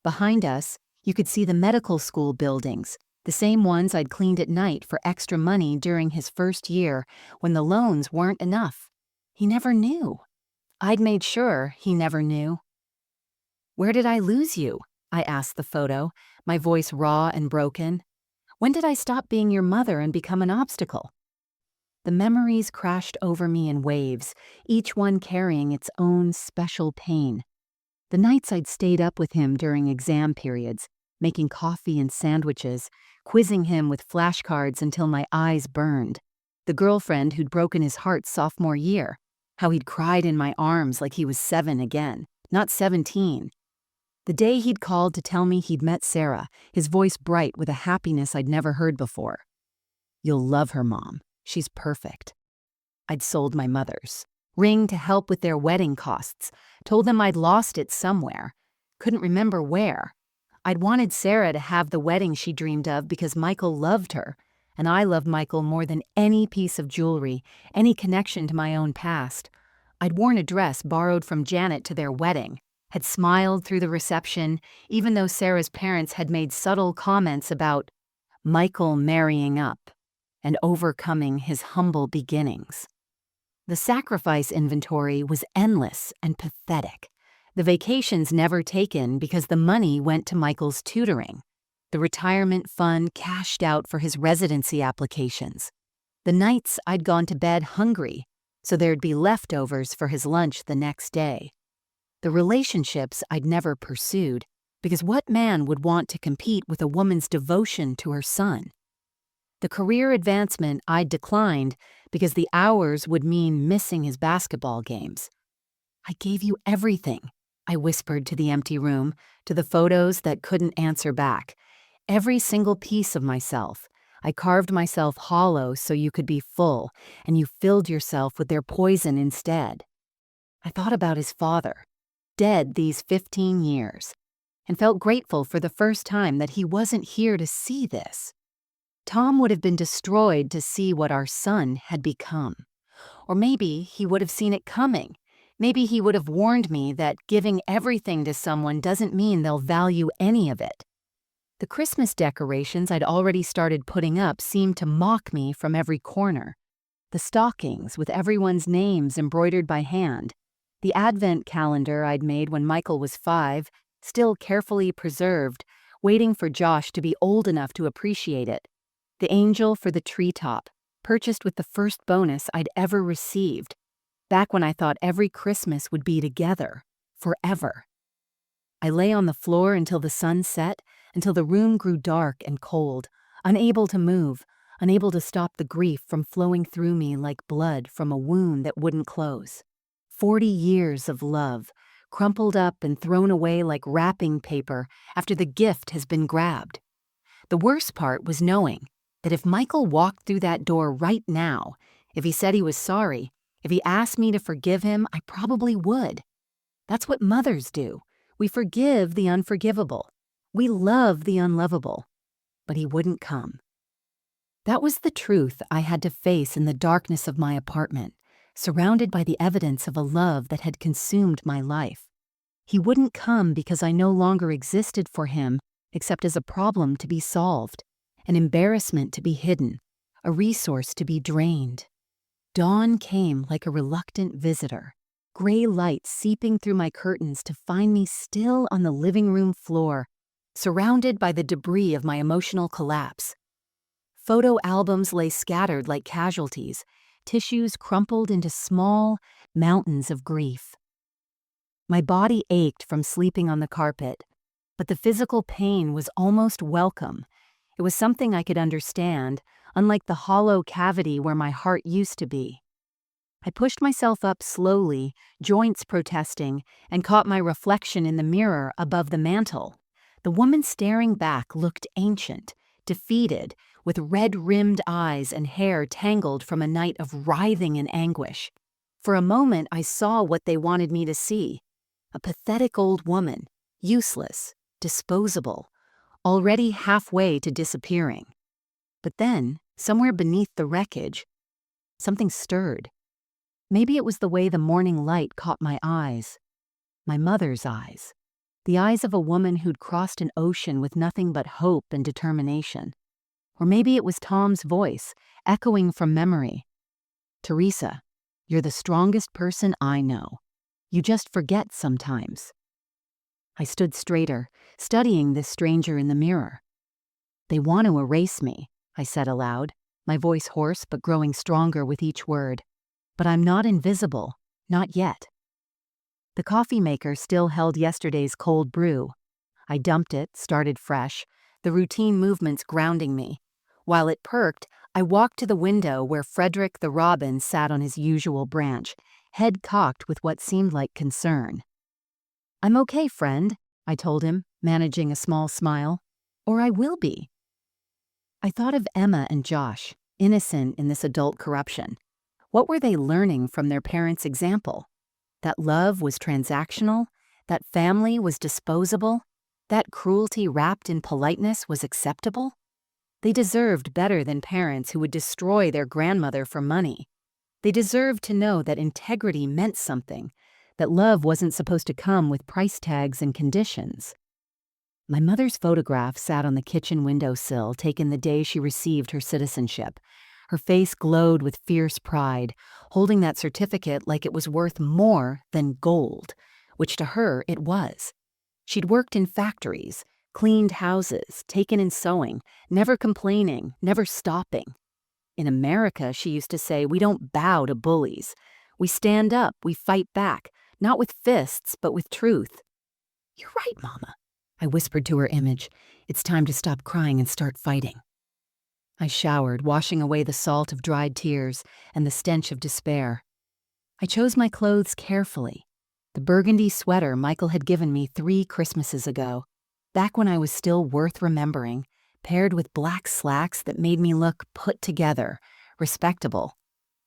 Speaker 1: Behind us, you could see the medical school buildings, the same ones I'd cleaned at night for extra money during his first year when the loans weren't enough. He never knew. I'd made sure he never knew. "Where did I lose you?" I asked the photo, my voice raw and broken. "When did I stop being your mother and become an obstacle?" The memories crashed over me in waves, each one carrying its own special pain. The nights I'd stayed up with him during exam periods, making coffee and sandwiches, quizzing him with flashcards until my eyes burned. The girlfriend who'd broken his heart sophomore year, how he'd cried in my arms like he was 7 again, not 17. The day he'd called to tell me he'd met Sarah, his voice bright with a happiness I'd never heard before. "You'll love her, Mom. She's perfect." I'd sold my mother's ring to help with their wedding costs, told them I'd lost it somewhere, couldn't remember where. I'd wanted Sarah to have the wedding she dreamed of because Michael loved her, and I loved Michael more than any piece of jewelry, any connection to my own past. I'd worn a dress borrowed from Janet to their wedding, had smiled through the reception, even though Sarah's parents had made subtle comments about Michael marrying up and overcoming his humble beginnings. The sacrifice inventory was endless and pathetic. The vacations never taken because the money went to Michael's tutoring. The retirement fund cashed out for his residency applications. The nights I'd gone to bed hungry, so there'd be leftovers for his lunch the next day. The relationships I'd never pursued Because what man would want to compete with a woman's devotion to her son? The career advancement I'd declined because the hours would mean missing his basketball games. I gave you everything, I whispered to the empty room, to the photos that couldn't answer back. Every single piece of myself. I carved myself hollow so you could be full, and you filled yourself with their poison instead. I thought about his father, dead these 15 years, and felt grateful for the first time that he wasn't here to see this. Tom would have been destroyed to see what our son had become. Or maybe he would have seen it coming. Maybe he would have warned me that giving everything to someone doesn't mean they'll value any of it. The Christmas decorations I'd already started putting up seemed to mock me from every corner. The stockings with everyone's names embroidered by hand. The advent calendar I'd made when Michael was 5, still carefully preserved, waiting for Josh to be old enough to appreciate it. The angel for the treetop, purchased with the first bonus I'd ever received, back when I thought every Christmas would be together, forever. I lay on the floor until the sun set, until the room grew dark and cold, unable to move, unable to stop the grief from flowing through me like blood from a wound that wouldn't close. 40 years of love, crumpled up and thrown away like wrapping paper after the gift has been grabbed. The worst part was knowing that if Michael walked through that door right now, if he said he was sorry, if he asked me to forgive him, I probably would. That's what mothers do. We forgive the unforgivable. We love the unlovable. But he wouldn't come. That was the truth I had to face in the darkness of my apartment, surrounded by the evidence of a love that had consumed my life. He wouldn't come because I no longer existed for him except as a problem to be solved, an embarrassment to be hidden, a resource to be drained. Dawn came like a reluctant visitor, gray light seeping through my curtains to find me still on the living room floor, surrounded by the debris of my emotional collapse. Photo albums lay scattered like casualties, tissues crumpled into small mountains of grief. My body ached from sleeping on the carpet, but the physical pain was almost welcome. It was something I could understand, unlike the hollow cavity where my heart used to be. I pushed myself up slowly, joints protesting, and caught my reflection in the mirror above the mantel. The woman staring back looked ancient, defeated, with red-rimmed eyes and hair tangled from a night of writhing and anguish. For a moment I saw what they wanted me to see. A pathetic old woman, useless, disposable, already halfway to disappearing. But then, somewhere beneath the wreckage, something stirred. Maybe it was the way the morning light caught my eyes. My mother's eyes. The eyes of a woman who'd crossed an ocean with nothing but hope and determination. Or maybe it was Tom's voice, echoing from memory. "Teresa, you're the strongest person I know. You just forget sometimes." I stood straighter, studying this stranger in the mirror. "They want to erase me," I said aloud, my voice hoarse but growing stronger with each word. "But I'm not invisible, not yet." The coffee maker still held yesterday's cold brew. I dumped it, started fresh, the routine movements grounding me. While it perked, I walked to the window where Frederick the robin sat on his usual branch, head cocked with what seemed like concern. "I'm okay, friend," I told him, managing a small smile. "Or I will be." I thought of Emma and Josh, innocent in this adult corruption. What were they learning from their parents' example? That love was transactional, that family was disposable, that cruelty wrapped in politeness was acceptable? They deserved better than parents who would destroy their grandmother for money. They deserved to know that integrity meant something, that love wasn't supposed to come with price tags and conditions. My mother's photograph sat on the kitchen windowsill, taken the day she received her citizenship. Her face glowed with fierce pride, holding that certificate like it was worth more than gold, which to her it was. She'd worked in factories, cleaned houses, taken in sewing, never complaining, never stopping. In America, she used to say, we don't bow to bullies. We stand up, we fight back, not with fists, but with truth. "You're right, Mama. I whispered to her image, "It's time to stop crying and start fighting." I showered, washing away the salt of dried tears and the stench of despair. I chose my clothes carefully. The burgundy sweater Michael had given me 3 Christmases ago, back when I was still worth remembering, paired with black slacks that made me look put together, respectable.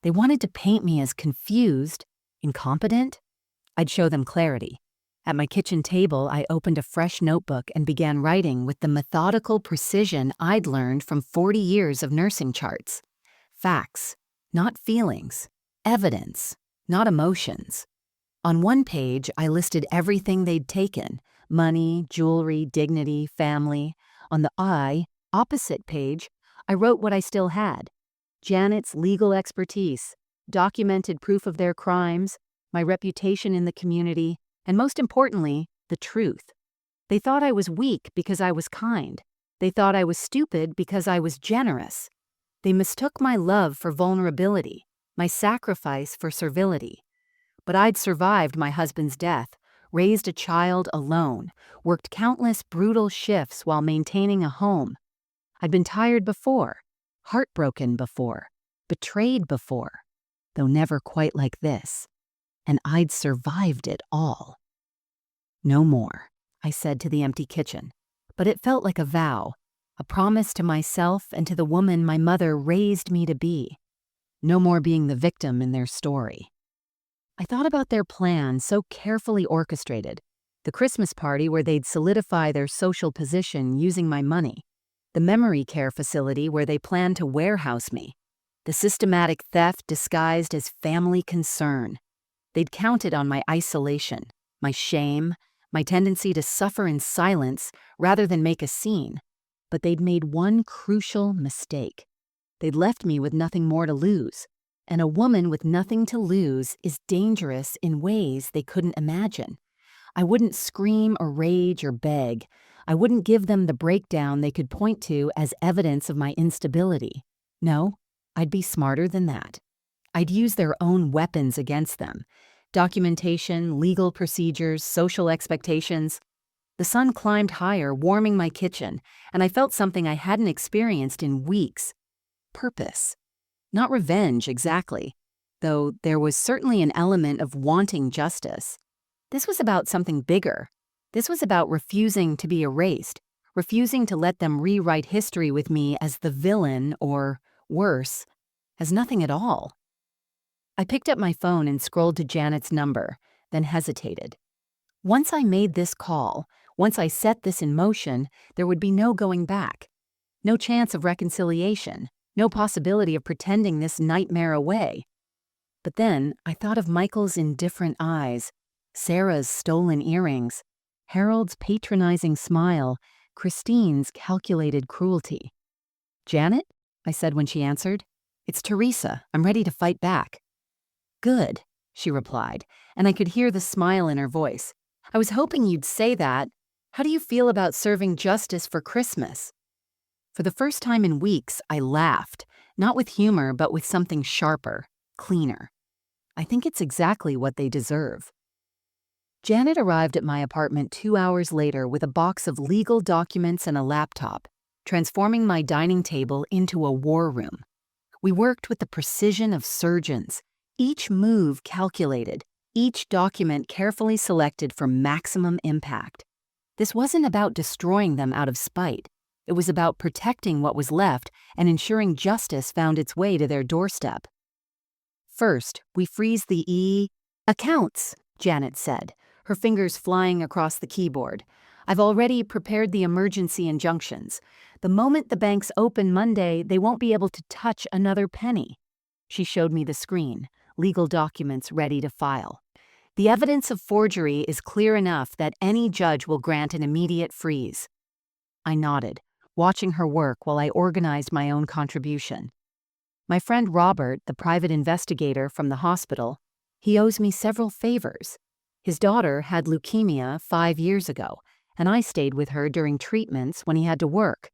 Speaker 1: They wanted to paint me as confused, incompetent. I'd show them clarity. At my kitchen table, I opened a fresh notebook and began writing with the methodical precision I'd learned from 40 years of nursing charts. Facts, not feelings. Evidence, not emotions. On one page, I listed everything they'd taken: money, jewelry, dignity, family. On the opposite page, I wrote what I still had: Janet's legal expertise, documented proof of their crimes, my reputation in the community, and most importantly, the truth. They thought I was weak because I was kind. They thought I was stupid because I was generous. They mistook my love for vulnerability, my sacrifice for servility. But I'd survived my husband's death, raised a child alone, worked countless brutal shifts while maintaining a home. I'd been tired before, heartbroken before, betrayed before, though never quite like this. And I'd survived it all. "No more," I said to the empty kitchen, but it felt like a vow, a promise to myself and to the woman my mother raised me to be. No more being the victim in their story. I thought about their plan, so carefully orchestrated: the Christmas party where they'd solidify their social position using my money, the memory care facility where they planned to warehouse me, the systematic theft disguised as family concern. They'd counted on my isolation, my shame, my tendency to suffer in silence rather than make a scene. But they'd made one crucial mistake. They'd left me with nothing more to lose. And a woman with nothing to lose is dangerous in ways they couldn't imagine. I wouldn't scream or rage or beg. I wouldn't give them the breakdown they could point to as evidence of my instability. No, I'd be smarter than that. I'd use their own weapons against them: documentation, legal procedures, social expectations. The sun climbed higher, warming my kitchen, and I felt something I hadn't experienced in weeks: purpose. Not revenge, exactly, though there was certainly an element of wanting justice. This was about something bigger. This was about refusing to be erased, refusing to let them rewrite history with me as the villain or, worse, as nothing at all. I picked up my phone and scrolled to Janet's number, then hesitated. Once I made this call, once I set this in motion, there would be no going back. No chance of reconciliation, no possibility of pretending this nightmare away. But then I thought of Michael's indifferent eyes, Sarah's stolen earrings, Harold's patronizing smile, Christine's calculated cruelty. "Janet?" I said when she answered. "It's Teresa. I'm ready to fight back." "Good," she replied, and I could hear the smile in her voice. "I was hoping you'd say that. How do you feel about serving justice for Christmas?" For the first time in weeks, I laughed, not with humor, but with something sharper, cleaner. I think it's exactly what they deserve. Janet arrived at my apartment 2 hours later with a box of legal documents and a laptop, transforming my dining table into a war room. We worked with the precision of surgeons, each move calculated, each document carefully selected for maximum impact. This wasn't about destroying them out of spite. It was about protecting what was left and ensuring justice found its way to their doorstep. "First, we freeze the accounts," Janet said, her fingers flying across the keyboard. "I've already prepared the emergency injunctions. The moment the banks open Monday, they won't be able to touch another penny." She showed me the screen, legal documents ready to file. "The evidence of forgery is clear enough that any judge will grant an immediate freeze." I nodded, watching her work while I organized my own contribution. My friend Robert, the private investigator from the hospital, he owes me several favors. His daughter had leukemia 5 years ago, and I stayed with her during treatments when he had to work.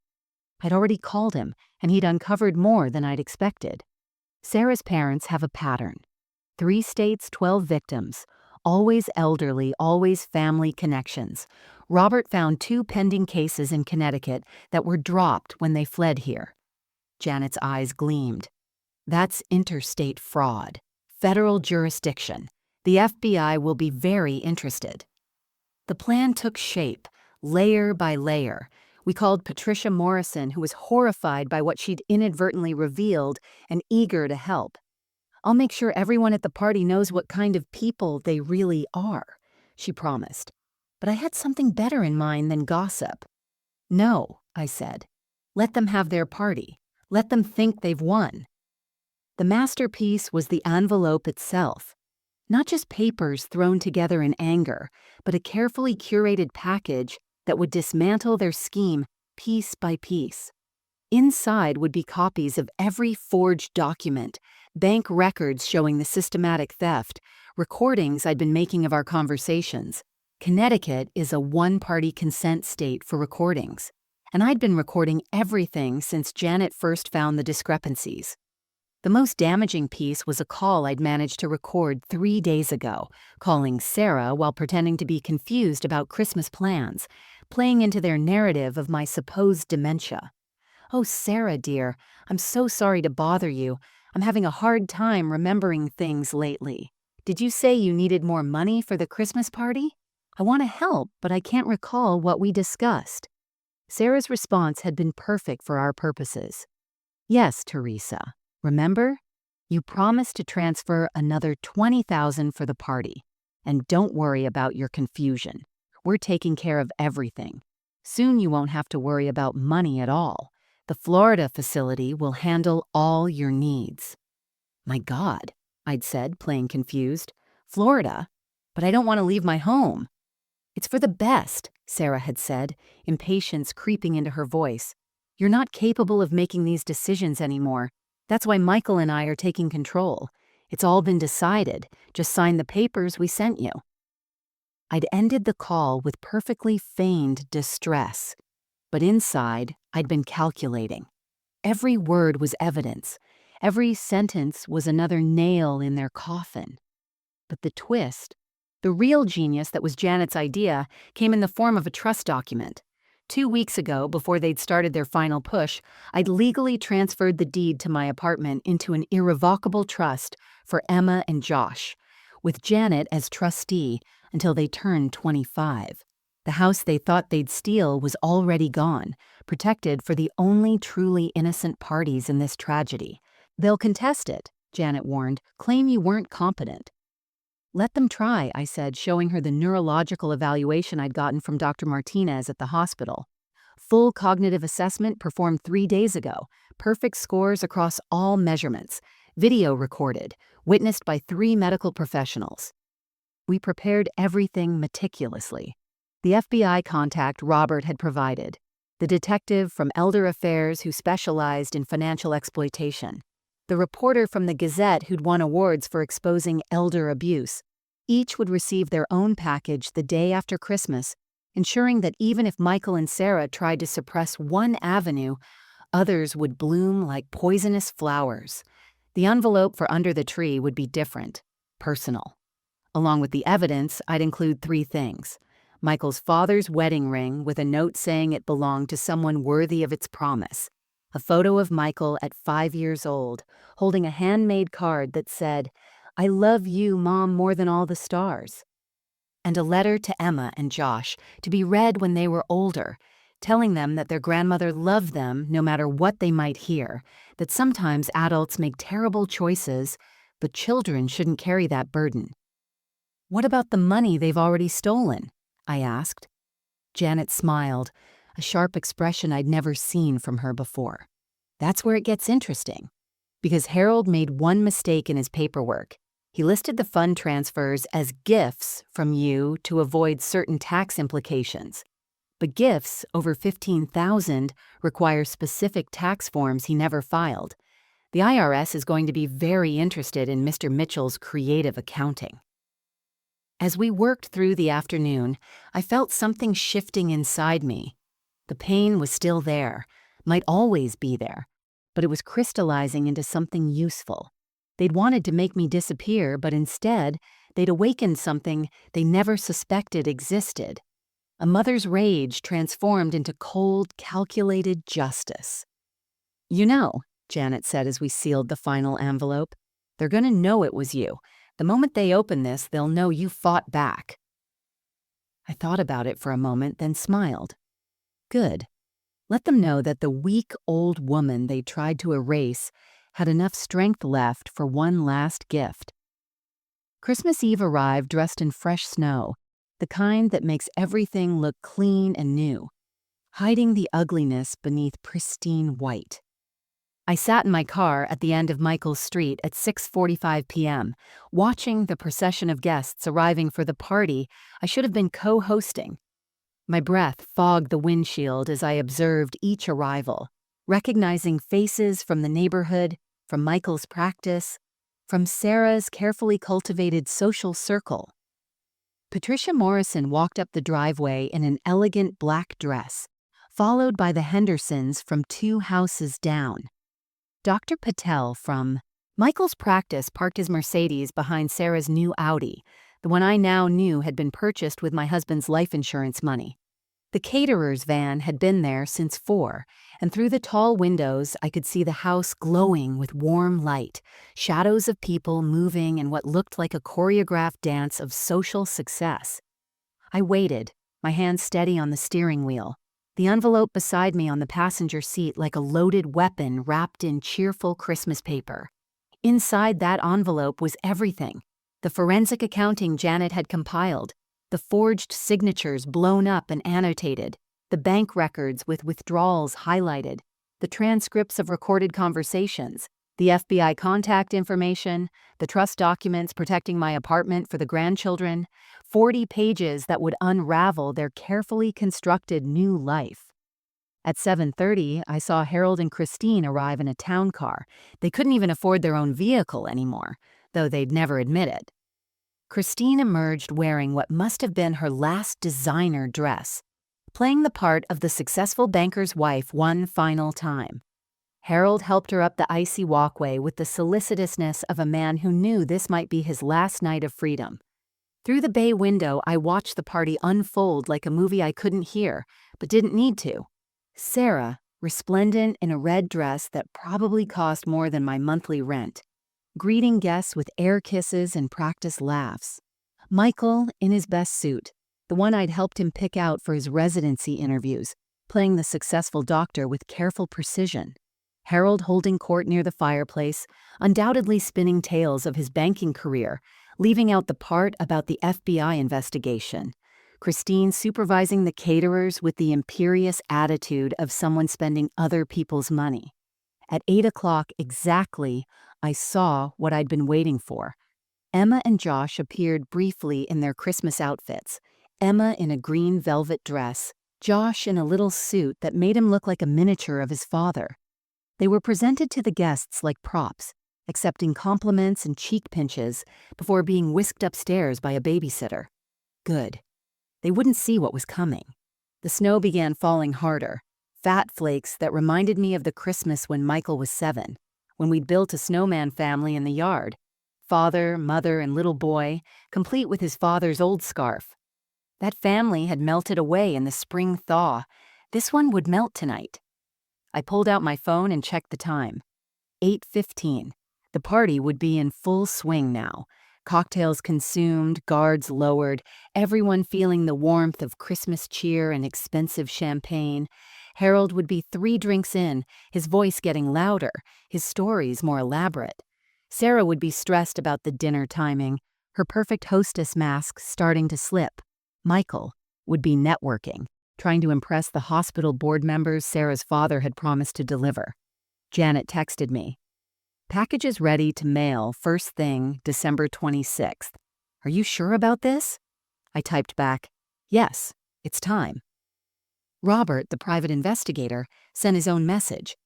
Speaker 1: I'd already called him, and he'd uncovered more than I'd expected. Sarah's parents have a pattern: 3 states, 12 victims, always elderly, always family connections, Robert found 2 pending cases in Connecticut that were dropped when they fled here. Janet's eyes gleamed. That's interstate fraud. Federal jurisdiction. The FBI will be very interested. The plan took shape, layer by layer. We called Patricia Morrison, who was horrified by what she'd inadvertently revealed and eager to help. "I'll make sure everyone at the party knows what kind of people they really are," she promised. But I had something better in mind than gossip. "No," I said. "Let them have their party. Let them think they've won." The masterpiece was the envelope itself. Not just papers thrown together in anger, but a carefully curated package that would dismantle their scheme piece by piece. Inside would be copies of every forged document, bank records showing the systematic theft, recordings I'd been making of our conversations. Connecticut is a one-party consent state for recordings, and I'd been recording everything since Janet first found the discrepancies. The most damaging piece was a call I'd managed to record 3 days ago, calling Sarah while pretending to be confused about Christmas plans, playing into their narrative of my supposed dementia. "Oh, Sarah, dear, I'm so sorry to bother you. I'm having a hard time remembering things lately. Did you say you needed more money for the Christmas party? I want to help, but I can't recall what we discussed." Sarah's response had been perfect for our purposes. "Yes, Teresa. Remember? You promised to transfer another $20,000 for the party. And don't worry about your confusion. We're taking care of everything. Soon you won't have to worry about money at all. The Florida facility will handle all your needs." "My God," I'd said, playing confused. "Florida? But I don't want to leave my home." "It's for the best," Sarah had said, impatience creeping into her voice. "You're not capable of making these decisions anymore. That's why Michael and I are taking control. It's all been decided. Just sign the papers we sent you." I'd ended the call with perfectly feigned distress. But inside, I'd been calculating. Every word was evidence. Every sentence was another nail in their coffin. But the twist, the real genius that was Janet's idea, came in the form of a trust document. 2 weeks ago, before they'd started their final push, I'd legally transferred the deed to my apartment into an irrevocable trust for Emma and Josh, with Janet as trustee until they turned 25. The house they thought they'd steal was already gone, protected for the only truly innocent parties in this tragedy. "They'll contest it," Janet warned, "claim you weren't competent." "Let them try," I said, showing her the neurological evaluation I'd gotten from Dr. Martinez at the hospital. "Full cognitive assessment performed 3 days ago, perfect scores across all measurements, video recorded, witnessed by 3 medical professionals." We prepared everything meticulously. The FBI contact Robert had provided, the detective from Elder Affairs who specialized in financial exploitation, the reporter from the Gazette who'd won awards for exposing elder abuse. Each would receive their own package the day after Christmas, ensuring that even if Michael and Sarah tried to suppress one avenue, others would bloom like poisonous flowers. The envelope for Under the Tree would be different, personal. Along with the evidence, I'd include 3 things. Michael's father's wedding ring with a note saying it belonged to someone worthy of its promise. A photo of Michael at 5 years old, holding a handmade card that said, "I love you, Mom, more than all the stars." And a letter to Emma and Josh to be read when they were older, telling them that their grandmother loved them no matter what they might hear, that sometimes adults make terrible choices, but children shouldn't carry that burden. "What about the money they've already stolen?" I asked. Janet smiled, a sharp expression I'd never seen from her before. "That's where it gets interesting. Because Harold made one mistake in his paperwork. He listed the fund transfers as gifts from you to avoid certain tax implications. But gifts over $15,000 require specific tax forms he never filed. The IRS is going to be very interested in Mr. Mitchell's creative accounting." As we worked through the afternoon, I felt something shifting inside me. The pain was still there, might always be there, but it was crystallizing into something useful. They'd wanted to make me disappear, but instead, they'd awakened something they never suspected existed. A mother's rage transformed into cold, calculated justice. "You know," Janet said as we sealed the final envelope, "they're going to know it was you. The moment they open this, they'll know you fought back." I thought about it for a moment, then smiled. Good. Let them know that the weak old woman they tried to erase had enough strength left for one last gift. Christmas Eve arrived dressed in fresh snow, the kind that makes everything look clean and new, hiding the ugliness beneath pristine white. I sat in my car at the end of Michael's Street at 6:45 p.m., watching the procession of guests arriving for the party I should have been co-hosting. My breath fogged the windshield as I observed each arrival, recognizing faces from the neighborhood, from Michael's practice, from Sarah's carefully cultivated social circle. Patricia Morrison walked up the driveway in an elegant black dress, followed by the Hendersons from 2 houses down. Dr. Patel from Michael's practice parked his Mercedes behind Sarah's new Audi, the one I now knew had been purchased with my husband's life insurance money. The caterer's van had been there since 4, and through the tall windows I could see the house glowing with warm light, shadows of people moving in what looked like a choreographed dance of social success. I waited, my hand steady on the steering wheel, the envelope beside me on the passenger seat like a loaded weapon wrapped in cheerful Christmas paper. Inside that envelope was everything: the forensic accounting Janet had compiled, the forged signatures blown up and annotated, the bank records with withdrawals highlighted, the transcripts of recorded conversations, the FBI contact information, the trust documents protecting my apartment for the grandchildren, 40 pages that would unravel their carefully constructed new life. At 7:30, I saw Harold and Christine arrive in a town car. They couldn't even afford their own vehicle anymore, though they'd never admit it. Christine emerged wearing what must have been her last designer dress, playing the part of the successful banker's wife one final time. Harold helped her up the icy walkway with the solicitousness of a man who knew this might be his last night of freedom. Through the bay window, I watched the party unfold like a movie I couldn't hear, but didn't need to. Sarah, resplendent in a red dress that probably cost more than my monthly rent, greeting guests with air kisses and practice laughs. Michael, in his best suit, the one I'd helped him pick out for his residency interviews, playing the successful doctor with careful precision. Harold holding court near the fireplace, undoubtedly spinning tales of his banking career, leaving out the part about the FBI investigation. Christine supervising the caterers with the imperious attitude of someone spending other people's money. At 8 o'clock exactly, I saw what I'd been waiting for. Emma and Josh appeared briefly in their Christmas outfits, Emma in a green velvet dress, Josh in a little suit that made him look like a miniature of his father. They were presented to the guests like props, accepting compliments and cheek pinches before being whisked upstairs by a babysitter. Good. They wouldn't see what was coming. The snow began falling harder, fat flakes that reminded me of the Christmas when Michael was 7, when we'd built a snowman family in the yard. Father, mother, and little boy, complete with his father's old scarf. That family had melted away in the spring thaw. This one would melt tonight. I pulled out my phone and checked the time. 8:15. The party would be in full swing now. Cocktails consumed, guards lowered, everyone feeling the warmth of Christmas cheer and expensive champagne. Harold would be 3 drinks in, his voice getting louder, his stories more elaborate. Sarah would be stressed about the dinner timing, her perfect hostess mask starting to slip. Michael would be networking, trying to impress the hospital board members Sarah's father had promised to deliver. Janet texted me. "Packages ready to mail first thing December 26th. Are you sure about this?" I typed back, "Yes, it's time." Robert, the private investigator, sent his own message.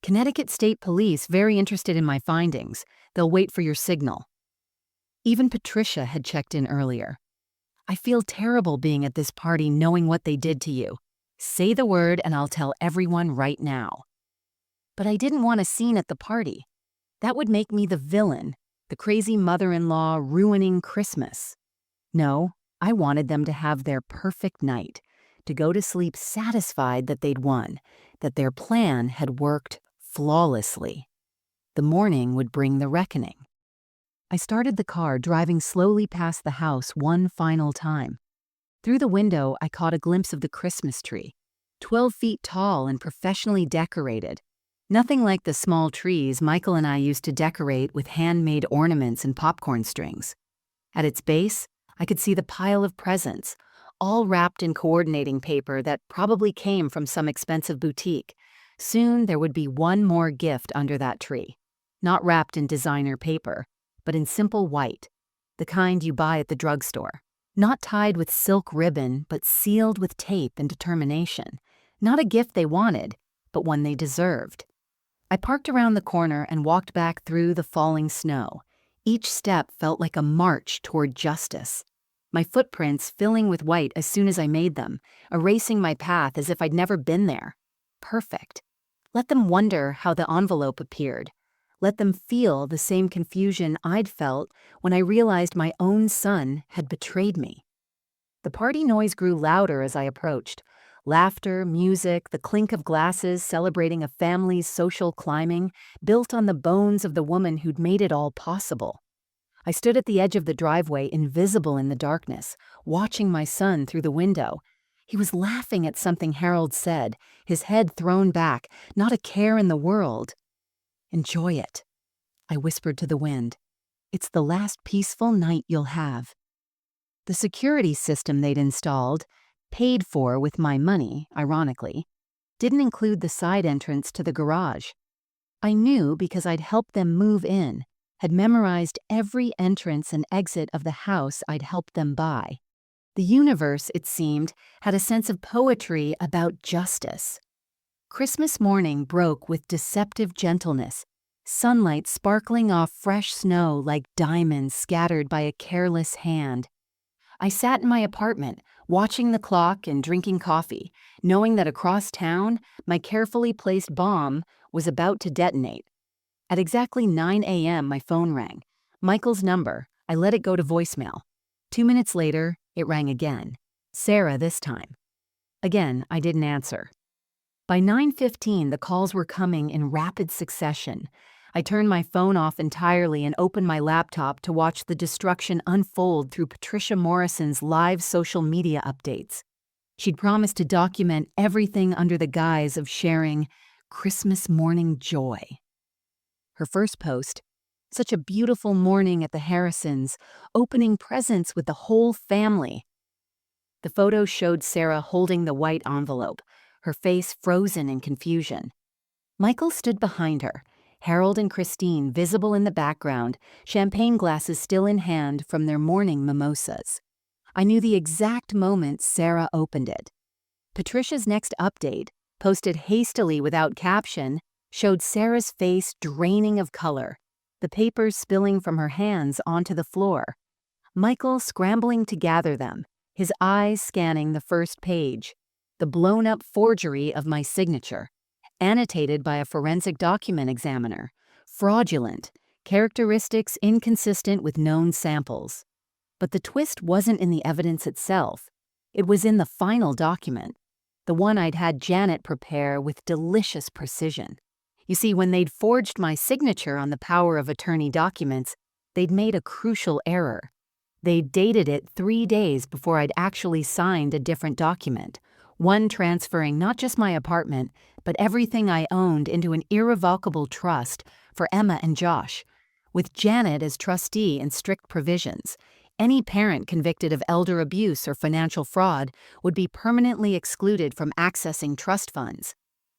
Speaker 1: "Connecticut State Police very interested in my findings. They'll wait for your signal." Even Patricia had checked in earlier. "I feel terrible being at this party knowing what they did to you. Say the word and I'll tell everyone right now." But I didn't want a scene at the party. That would make me the villain, the crazy mother-in-law ruining Christmas. No, I wanted them to have their perfect night, to go to sleep satisfied that they'd won, that their plan had worked flawlessly. The morning would bring the reckoning. I started the car, driving slowly past the house one final time. Through the window, I caught a glimpse of the Christmas tree, 12 feet tall and professionally decorated. Nothing like the small trees Michael and I used to decorate with handmade ornaments and popcorn strings. At its base, I could see the pile of presents, all wrapped in coordinating paper that probably came from some expensive boutique. Soon there would be one more gift under that tree, not wrapped in designer paper, but in simple white, the kind you buy at the drugstore. Not tied with silk ribbon, but sealed with tape and determination. Not a gift they wanted, but one they deserved. I parked around the corner and walked back through the falling snow. Each step felt like a march toward justice. My footprints filling with white as soon as I made them, erasing my path as if I'd never been there. Perfect. Let them wonder how the envelope appeared. Let them feel the same confusion I'd felt when I realized my own son had betrayed me. The party noise grew louder as I approached. Laughter, music, the clink of glasses celebrating a family's social climbing, built on the bones of the woman who'd made it all possible. I stood at the edge of the driveway, invisible in the darkness, watching my son through the window. He was laughing at something Harold said, his head thrown back, not a care in the world. "Enjoy it," I whispered to the wind. "It's the last peaceful night you'll have." The security system they'd installed, paid for with my money, ironically, didn't include the side entrance to the garage. I knew because I'd helped them move in, had memorized every entrance and exit of the house I'd helped them buy. The universe, it seemed, had a sense of poetry about justice. Christmas morning broke with deceptive gentleness, sunlight sparkling off fresh snow like diamonds scattered by a careless hand. I sat in my apartment, watching the clock and drinking coffee, knowing that across town, my carefully placed bomb was about to detonate. At exactly 9 a.m., my phone rang. Michael's number. I let it go to voicemail. 2 minutes later, it rang again. Sarah this time. Again, I didn't answer. By 9:15, the calls were coming in rapid succession. I turned my phone off entirely and opened my laptop to watch the destruction unfold through Patricia Morrison's live social media updates. She'd promised to document everything under the guise of sharing Christmas morning joy. Her first post, "Such a beautiful morning at the Harrisons, opening presents with the whole family." The photo showed Sarah holding the white envelope, her face frozen in confusion. Michael stood behind her, Harold and Christine visible in the background, champagne glasses still in hand from their morning mimosas. I knew the exact moment Sarah opened it. Patricia's next update, posted hastily without caption, showed Sarah's face draining of color, the papers spilling from her hands onto the floor. Michael scrambling to gather them, his eyes scanning the first page. The blown-up forgery of my signature, annotated by a forensic document examiner. Fraudulent, characteristics inconsistent with known samples. But the twist wasn't in the evidence itself. It was in the final document, the one I'd had Janet prepare with delicious precision. You see, when they'd forged my signature on the power of attorney documents, they'd made a crucial error. They'd dated it 3 days before I'd actually signed a different document, one transferring not just my apartment, but everything I owned into an irrevocable trust for Emma and Josh. With Janet as trustee and strict provisions, any parent convicted of elder abuse or financial fraud would be permanently excluded from accessing trust funds.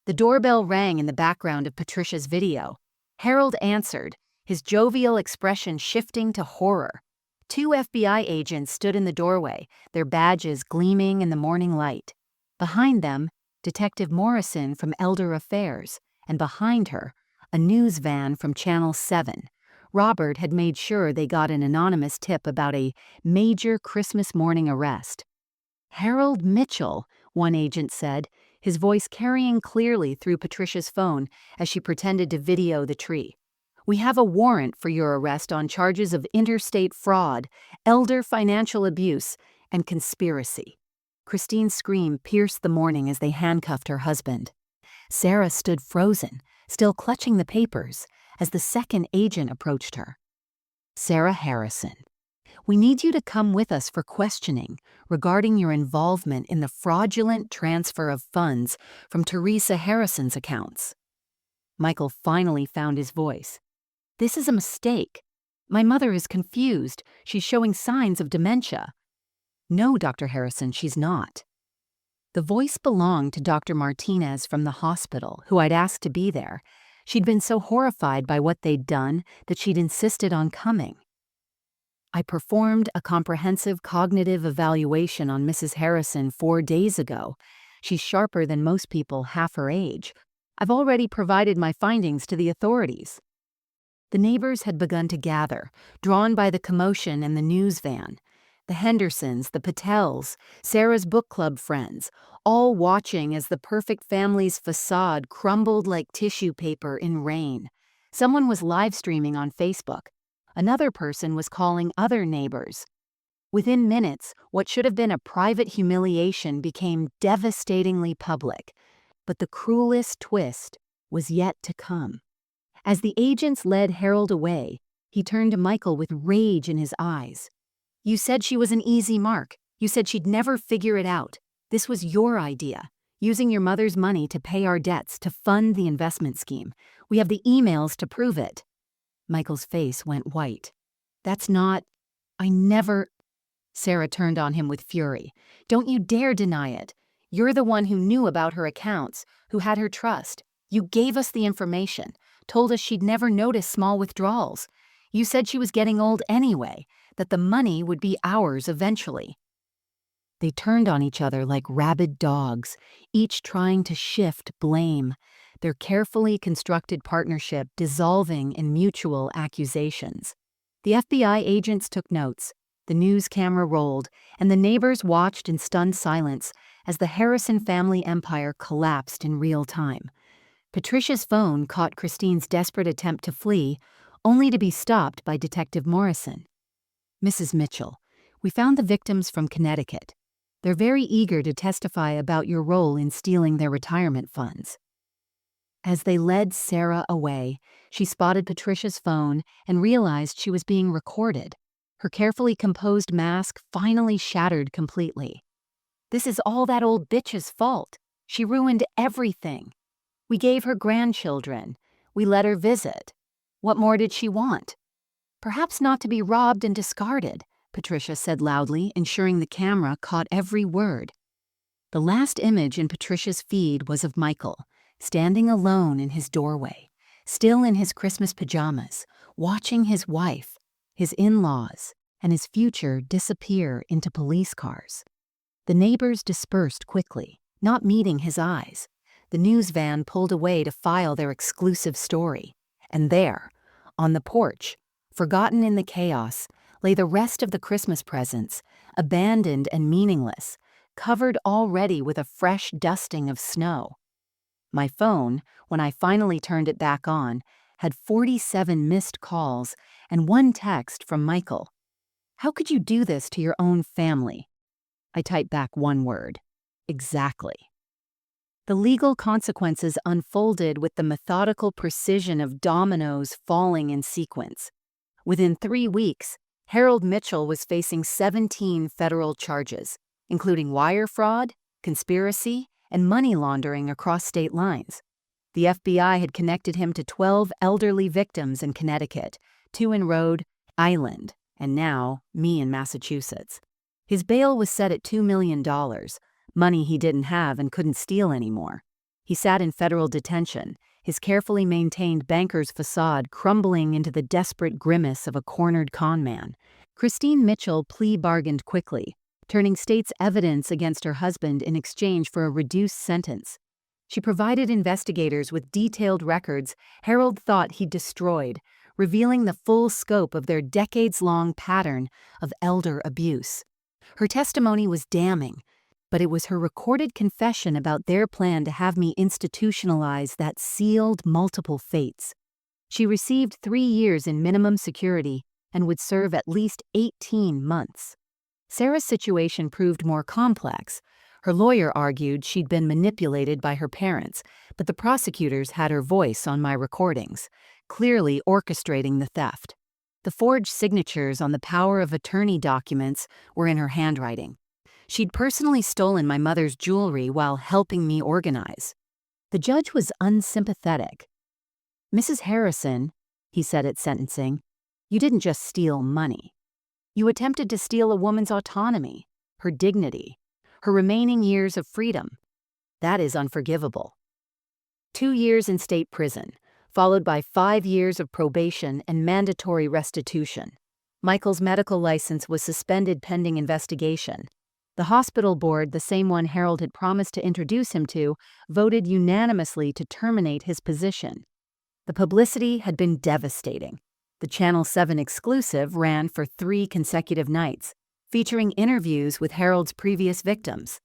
Speaker 1: The doorbell rang in the background of Patricia's video. Harold answered, his jovial expression shifting to horror. 2 FBI agents stood in the doorway, their badges gleaming in the morning light. Behind them, Detective Morrison from Elder Affairs, and behind her, a news van from Channel 7. Robert had made sure they got an anonymous tip about a major Christmas morning arrest. "Harold Mitchell," one agent said, his voice carrying clearly through Patricia's phone as she pretended to video the tree. "We have a warrant for your arrest on charges of interstate fraud, elder financial abuse, and conspiracy. Christine's scream pierced the morning as they handcuffed her husband. Sarah stood frozen, still clutching the papers, as the second agent approached her. "Sarah Harrison, we need you to come with us for questioning regarding your involvement in the fraudulent transfer of funds from Teresa Harrison's accounts." Michael finally found his voice. "This is a mistake. My mother is confused. She's showing signs of dementia." "No, Dr. Harrison, she's not." The voice belonged to Dr. Martinez from the hospital, who I'd asked to be there. She'd been so horrified by what they'd done that she'd insisted on coming. "I performed a comprehensive cognitive evaluation on Mrs. Harrison 4 days ago. She's sharper than most people half her age. I've already provided my findings to the authorities." The neighbors had begun to gather, drawn by the commotion and the news van. The Hendersons, the Patels, Sarah's book club friends, all watching as the perfect family's facade crumbled like tissue paper in rain. Someone was live streaming on Facebook. Another person was calling other neighbors. Within minutes, what should have been a private humiliation became devastatingly public. But the cruelest twist was yet to come. As the agents led Harold away, he turned to Michael with rage in his eyes. "You said she was an easy mark. You said she'd never figure it out. This was your idea, using your mother's money to pay our debts to fund the investment scheme. We have the emails to prove it." Michael's face went white. "That's not... I never..." Sarah turned on him with fury. "Don't you dare deny it. You're the one who knew about her accounts, who had her trust. You gave us the information, told us she'd never notice small withdrawals. You said she was getting old anyway, that the money would be ours eventually." They turned on each other like rabid dogs, each trying to shift blame, their carefully constructed partnership dissolving in mutual accusations. The FBI agents took notes, the news camera rolled, and the neighbors watched in stunned silence as the Harrison family empire collapsed in real time. Patricia's phone caught Christine's desperate attempt to flee, only to be stopped by Detective Morrison. "Mrs. Mitchell, we found the victims from Connecticut. They're very eager to testify about your role in stealing their retirement funds." As they led Sarah away, she spotted Patricia's phone and realized she was being recorded. Her carefully composed mask finally shattered completely. "This is all that old bitch's fault. She ruined everything. We gave her grandchildren. We let her visit. What more did she want? Perhaps not to be robbed and discarded," Patricia said loudly, ensuring the camera caught every word. The last image in Patricia's feed was of Michael, standing alone in his doorway, still in his Christmas pajamas, watching his wife, his in-laws, and his future disappear into police cars. The neighbors dispersed quickly, not meeting his eyes. The news van pulled away to file their exclusive story. And there, on the porch, forgotten in the chaos, lay the rest of the Christmas presents, abandoned and meaningless, covered already with a fresh dusting of snow. My phone, when I finally turned it back on, had 47 missed calls and one text from Michael. "How could you do this to your own family?" I typed back one word: exactly. The legal consequences unfolded with the methodical precision of dominoes falling in sequence. Within 3 weeks, Harold Mitchell was facing 17 federal charges, including wire fraud, conspiracy, and money laundering across state lines. The FBI had connected him to 12 elderly victims in Connecticut, 2 in Rhode Island, and now me in Massachusetts. His bail was set at $2 million, money he didn't have and couldn't steal anymore. He sat in federal detention, his carefully maintained banker's facade crumbling into the desperate grimace of a cornered conman. Christine Mitchell plea bargained quickly, turning state's evidence against her husband in exchange for a reduced sentence. She provided investigators with detailed records Harold thought he'd destroyed, revealing the full scope of their decades-long pattern of elder abuse. Her testimony was damning, but it was her recorded confession about their plan to have me institutionalize that sealed multiple fates. She received 3 years in minimum security and would serve at least 18 months. Sarah's situation proved more complex. Her lawyer argued she'd been manipulated by her parents, but the prosecutors had her voice on my recordings, clearly orchestrating the theft. The forged signatures on the power of attorney documents were in her handwriting. She'd personally stolen my mother's jewelry while helping me organize. The judge was unsympathetic. "Mrs. Harrison," he said at sentencing, "you didn't just steal money. You attempted to steal a woman's autonomy, her dignity, her remaining years of freedom. That is unforgivable." 2 years in state prison, followed by 5 years of probation and mandatory restitution. Michael's medical license was suspended pending investigation. The hospital board, the same one Harold had promised to introduce him to, voted unanimously to terminate his position. The publicity had been devastating. The Channel 7 exclusive ran for 3 consecutive nights, featuring interviews with Harold's previous victims.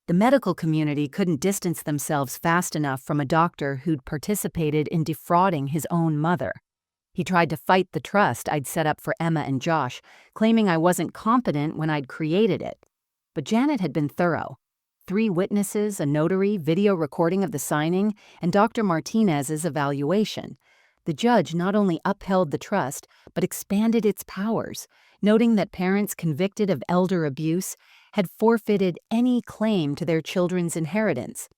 Speaker 1: The medical community couldn't distance themselves fast enough from a doctor who'd participated in defrauding his own mother. He tried to fight the trust I'd set up for Emma and Josh, claiming I wasn't competent when I'd created it. But Janet had been thorough. 3 witnesses, a notary, video recording of the signing, and Dr. Martinez's evaluation. The judge not only upheld the trust, but expanded its powers, noting that parents convicted of elder abuse had forfeited any claim to their children's inheritance.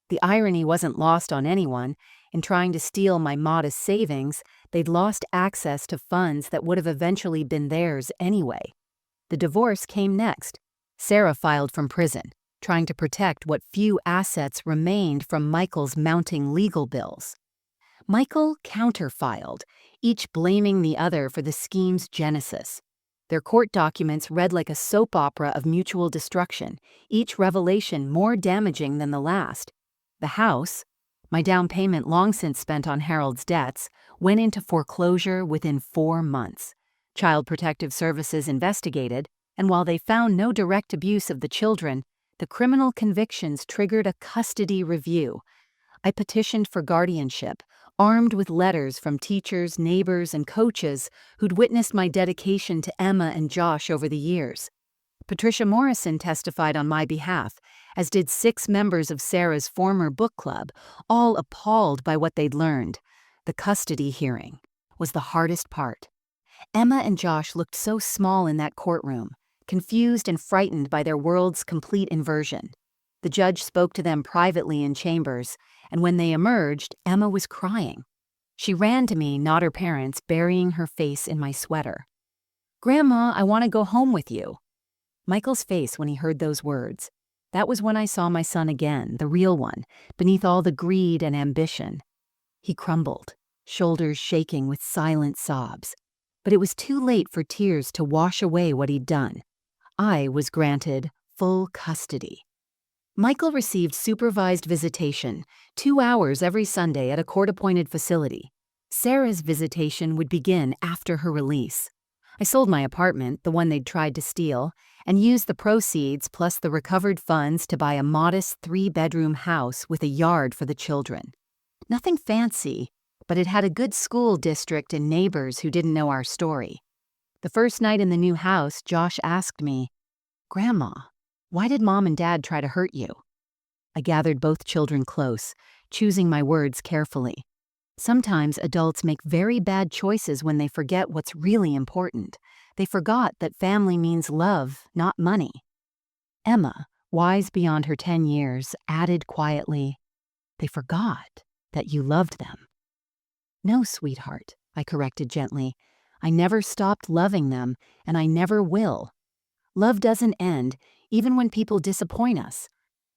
Speaker 1: The irony wasn't lost on anyone. In trying to steal my modest savings, they'd lost access to funds that would have eventually been theirs anyway. The divorce came next. Sarah filed from prison, trying to protect what few assets remained from Michael's mounting legal bills. Michael counterfiled, each blaming the other for the scheme's genesis. Their court documents read like a soap opera of mutual destruction, each revelation more damaging than the last. The house, my down payment long since spent on Harold's debts, went into foreclosure within 4 months. Child Protective Services investigated, and while they found no direct abuse of the children, the criminal convictions triggered a custody review. I petitioned for guardianship, armed with letters from teachers, neighbors, and coaches who'd witnessed my dedication to Emma and Josh over the years. Patricia Morrison testified on my behalf, as did 6 members of Sarah's former book club, all appalled by what they'd learned. The custody hearing was the hardest part. Emma and Josh looked so small in that courtroom, confused and frightened by their world's complete inversion. The judge spoke to them privately in chambers, and when they emerged, Emma was crying. She ran to me, not her parents, burying her face in my sweater. "Grandma, I want to go home with you." Michael's face when he heard those words. That was when I saw my son again, the real one, beneath all the greed and ambition. He crumbled, shoulders shaking with silent sobs. But it was too late for tears to wash away what he'd done. I was granted full custody. Michael received supervised visitation, 2 hours every Sunday at a court-appointed facility. Sarah's visitation would begin after her release. I sold my apartment, the one they'd tried to steal, and used the proceeds plus the recovered funds to buy a modest 3-bedroom house with a yard for the children. Nothing fancy, but it had a good school district and neighbors who didn't know our story. The first night in the new house, Josh asked me, "Grandma, why did Mom and Dad try to hurt you?" I gathered both children close, choosing my words carefully. Sometimes adults make very bad choices when they forget what's really important. They forgot that family means love, not money. Emma, wise beyond her 10 years, added quietly, "They forgot that you loved them." "No, sweetheart," I corrected gently. "I never stopped loving them, and I never will. Love doesn't end, even when people disappoint us.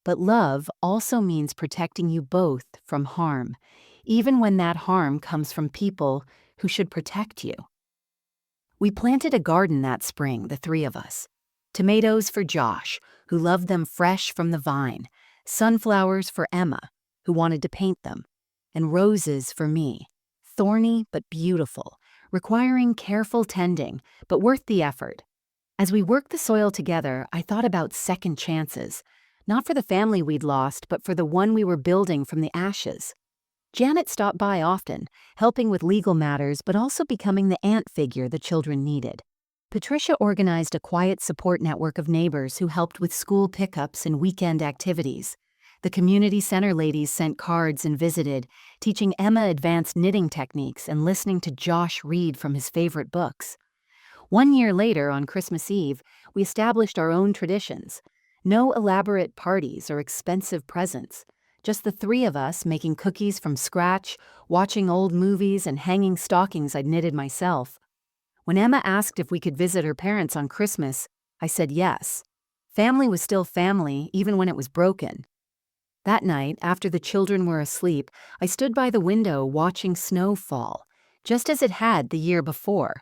Speaker 1: But love also means protecting you both from harm, even when that harm comes from people who should protect you." We planted a garden that spring, the 3 of us. Tomatoes for Josh, who loved them fresh from the vine, sunflowers for Emma, who wanted to paint them, and roses for me, thorny but beautiful, requiring careful tending, but worth the effort. As we worked the soil together, I thought about second chances, not for the family we'd lost, but for the one we were building from the ashes. Janet stopped by often, helping with legal matters, but also becoming the aunt figure the children needed. Patricia organized a quiet support network of neighbors who helped with school pickups and weekend activities. The community center ladies sent cards and visited, teaching Emma advanced knitting techniques and listening to Josh read from his favorite books. 1 year later, on Christmas Eve, we established our own traditions. No elaborate parties or expensive presents. Just the three of us making cookies from scratch, watching old movies, and hanging stockings I'd knitted myself. When Emma asked if we could visit her parents on Christmas, I said yes. Family was still family, even when it was broken. That night, after the children were asleep, I stood by the window watching snow fall, just as it had the year before.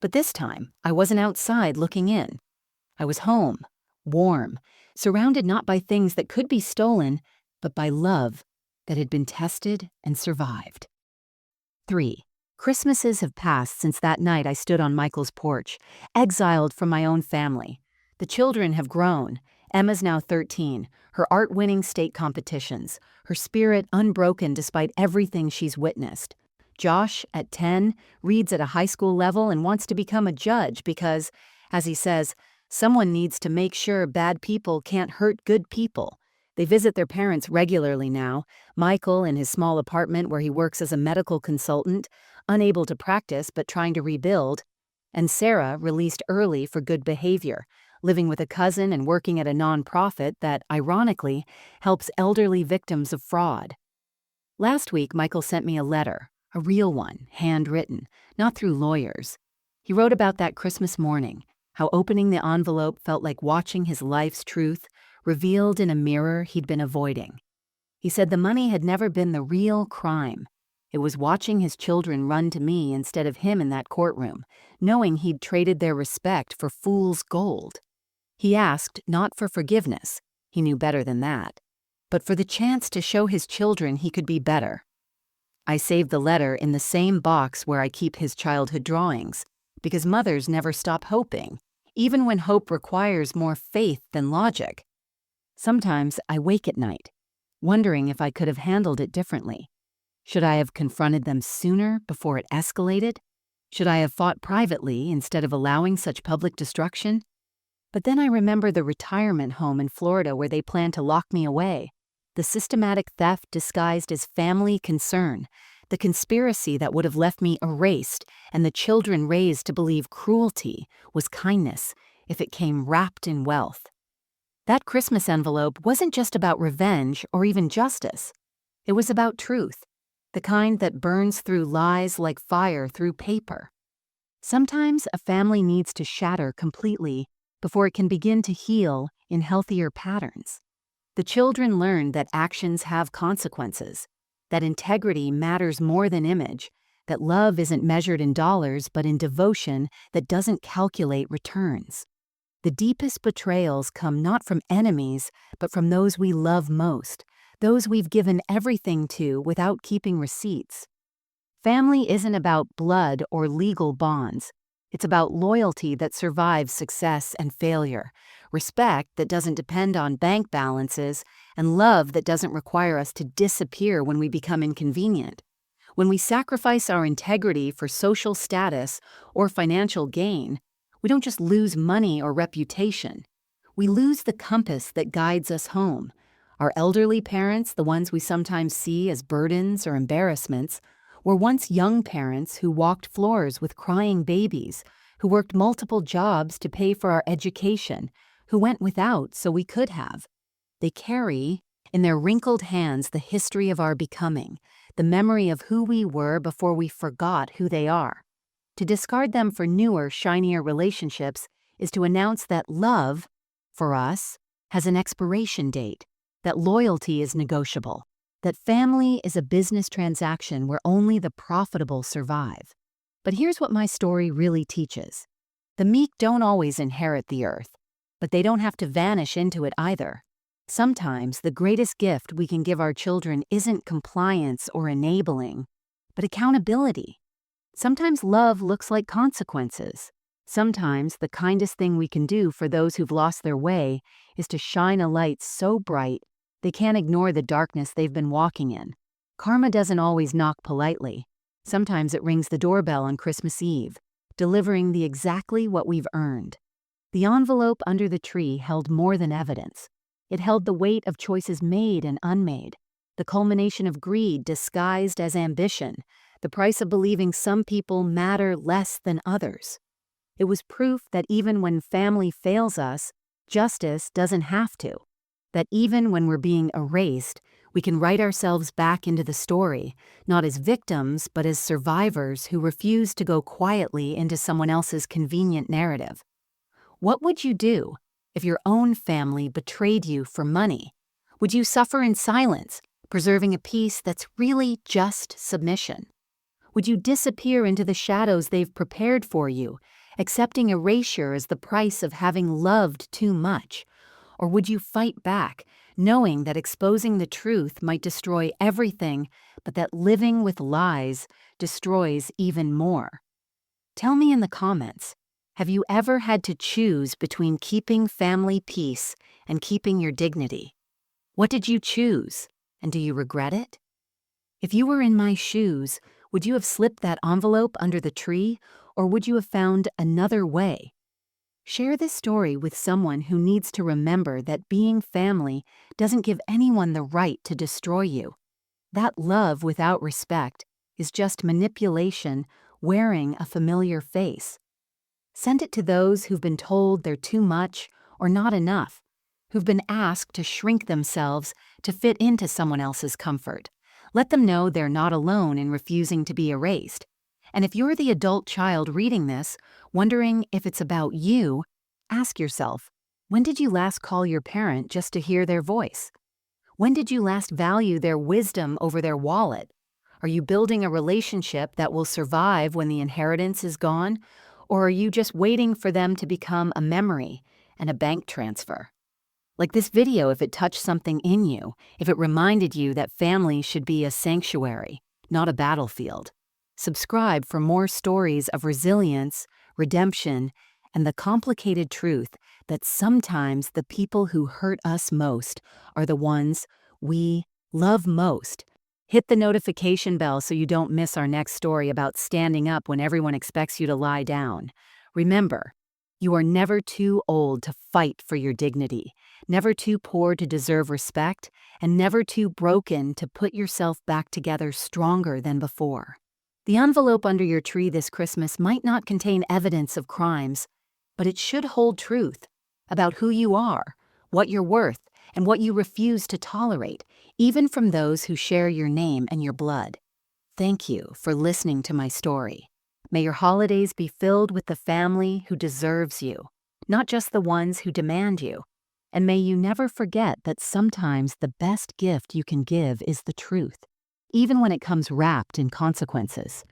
Speaker 1: But this time, I wasn't outside looking in. I was home, warm, surrounded not by things that could be stolen, but by love that had been tested and survived. 3. Christmases have passed since that night I stood on Michael's porch, exiled from my own family. The children have grown. Emma's now 13, her art-winning state competitions, her spirit unbroken despite everything she's witnessed. Josh, at 10, reads at a high school level and wants to become a judge because, as he says, someone needs to make sure bad people can't hurt good people. They visit their parents regularly now, Michael in his small apartment where he works as a medical consultant, unable to practice but trying to rebuild, and Sarah released early for good behavior, living with a cousin and working at a nonprofit that, ironically, helps elderly victims of fraud. Last week, Michael sent me a letter, a real one, handwritten, not through lawyers. He wrote about that Christmas morning, how opening the envelope felt like watching his life's truth revealed in a mirror he'd been avoiding. He said the money had never been the real crime. It was watching his children run to me instead of him in that courtroom, knowing he'd traded their respect for fool's gold. He asked not for forgiveness, he knew better than that, but for the chance to show his children he could be better. I saved the letter in the same box where I keep his childhood drawings, because mothers never stop hoping, even when hope requires more faith than logic. Sometimes I wake at night, wondering if I could have handled it differently. Should I have confronted them sooner before it escalated? Should I have fought privately instead of allowing such public destruction? But then I remember the retirement home in Florida where they planned to lock me away, the systematic theft disguised as family concern, the conspiracy that would have left me erased and the children raised to believe cruelty was kindness if it came wrapped in wealth. That Christmas envelope wasn't just about revenge or even justice. It was about truth, the kind that burns through lies like fire through paper. Sometimes a family needs to shatter completely before it can begin to heal in healthier patterns. The children learned that actions have consequences, that integrity matters more than image, that love isn't measured in dollars but in devotion that doesn't calculate returns. The deepest betrayals come not from enemies, but from those we love most, those we've given everything to without keeping receipts. Family isn't about blood or legal bonds. It's about loyalty that survives success and failure, respect that doesn't depend on bank balances, and love that doesn't require us to disappear when we become inconvenient. When we sacrifice our integrity for social status or financial gain, we don't just lose money or reputation. We lose the compass that guides us home. Our elderly parents, the ones we sometimes see as burdens or embarrassments, were once young parents who walked floors with crying babies, who worked multiple jobs to pay for our education, who went without so we could have. They carry, in their wrinkled hands, the history of our becoming, the memory of who we were before we forgot who they are. To discard them for newer, shinier relationships is to announce that love, for us, has an expiration date, that loyalty is negotiable, that family is a business transaction where only the profitable survive. But here's what my story really teaches. The meek don't always inherit the earth, but they don't have to vanish into it either. Sometimes the greatest gift we can give our children isn't compliance or enabling, but accountability. Sometimes love looks like consequences. Sometimes the kindest thing we can do for those who've lost their way is to shine a light so bright they can't ignore the darkness they've been walking in. Karma doesn't always knock politely. Sometimes it rings the doorbell on Christmas Eve, delivering the exactly what we've earned. The envelope under the tree held more than evidence. It held the weight of choices made and unmade, the culmination of greed disguised as ambition, the price of believing some people matter less than others. It was proof that even when family fails us, justice doesn't have to. That even when we're being erased, we can write ourselves back into the story, not as victims, but as survivors who refuse to go quietly into someone else's convenient narrative. What would you do if your own family betrayed you for money? Would you suffer in silence, preserving a peace that's really just submission? Would you disappear into the shadows they've prepared for you, accepting erasure as the price of having loved too much? Or would you fight back, knowing that exposing the truth might destroy everything, but that living with lies destroys even more? Tell me in the comments, have you ever had to choose between keeping family peace and keeping your dignity? What did you choose, and do you regret it? If you were in my shoes, would you have slipped that envelope under the tree, or would you have found another way? Share this story with someone who needs to remember that being family doesn't give anyone the right to destroy you. That love without respect is just manipulation wearing a familiar face. Send it to those who've been told they're too much or not enough, who've been asked to shrink themselves to fit into someone else's comfort. Let them know they're not alone in refusing to be erased. And if you're the adult child reading this, wondering if it's about you, ask yourself, when did you last call your parent just to hear their voice? When did you last value their wisdom over their wallet? Are you building a relationship that will survive when the inheritance is gone? Or are you just waiting for them to become a memory and a bank transfer? Like this video, if it touched something in you, if it reminded you that family should be a sanctuary, not a battlefield. Subscribe for more stories of resilience, redemption, and the complicated truth that sometimes the people who hurt us most are the ones we love most. Hit the notification bell so you don't miss our next story about standing up when everyone expects you to lie down. Remember, you are never too old to fight for your dignity, never too poor to deserve respect, and never too broken to put yourself back together stronger than before. The envelope under your tree this Christmas might not contain evidence of crimes, but it should hold truth about who you are, what you're worth, and what you refuse to tolerate, even from those who share your name and your blood. Thank you for listening to my story. May your holidays be filled with the family who deserves you, not just the ones who demand you. And may you never forget that sometimes the best gift you can give is the truth, even when it comes wrapped in consequences.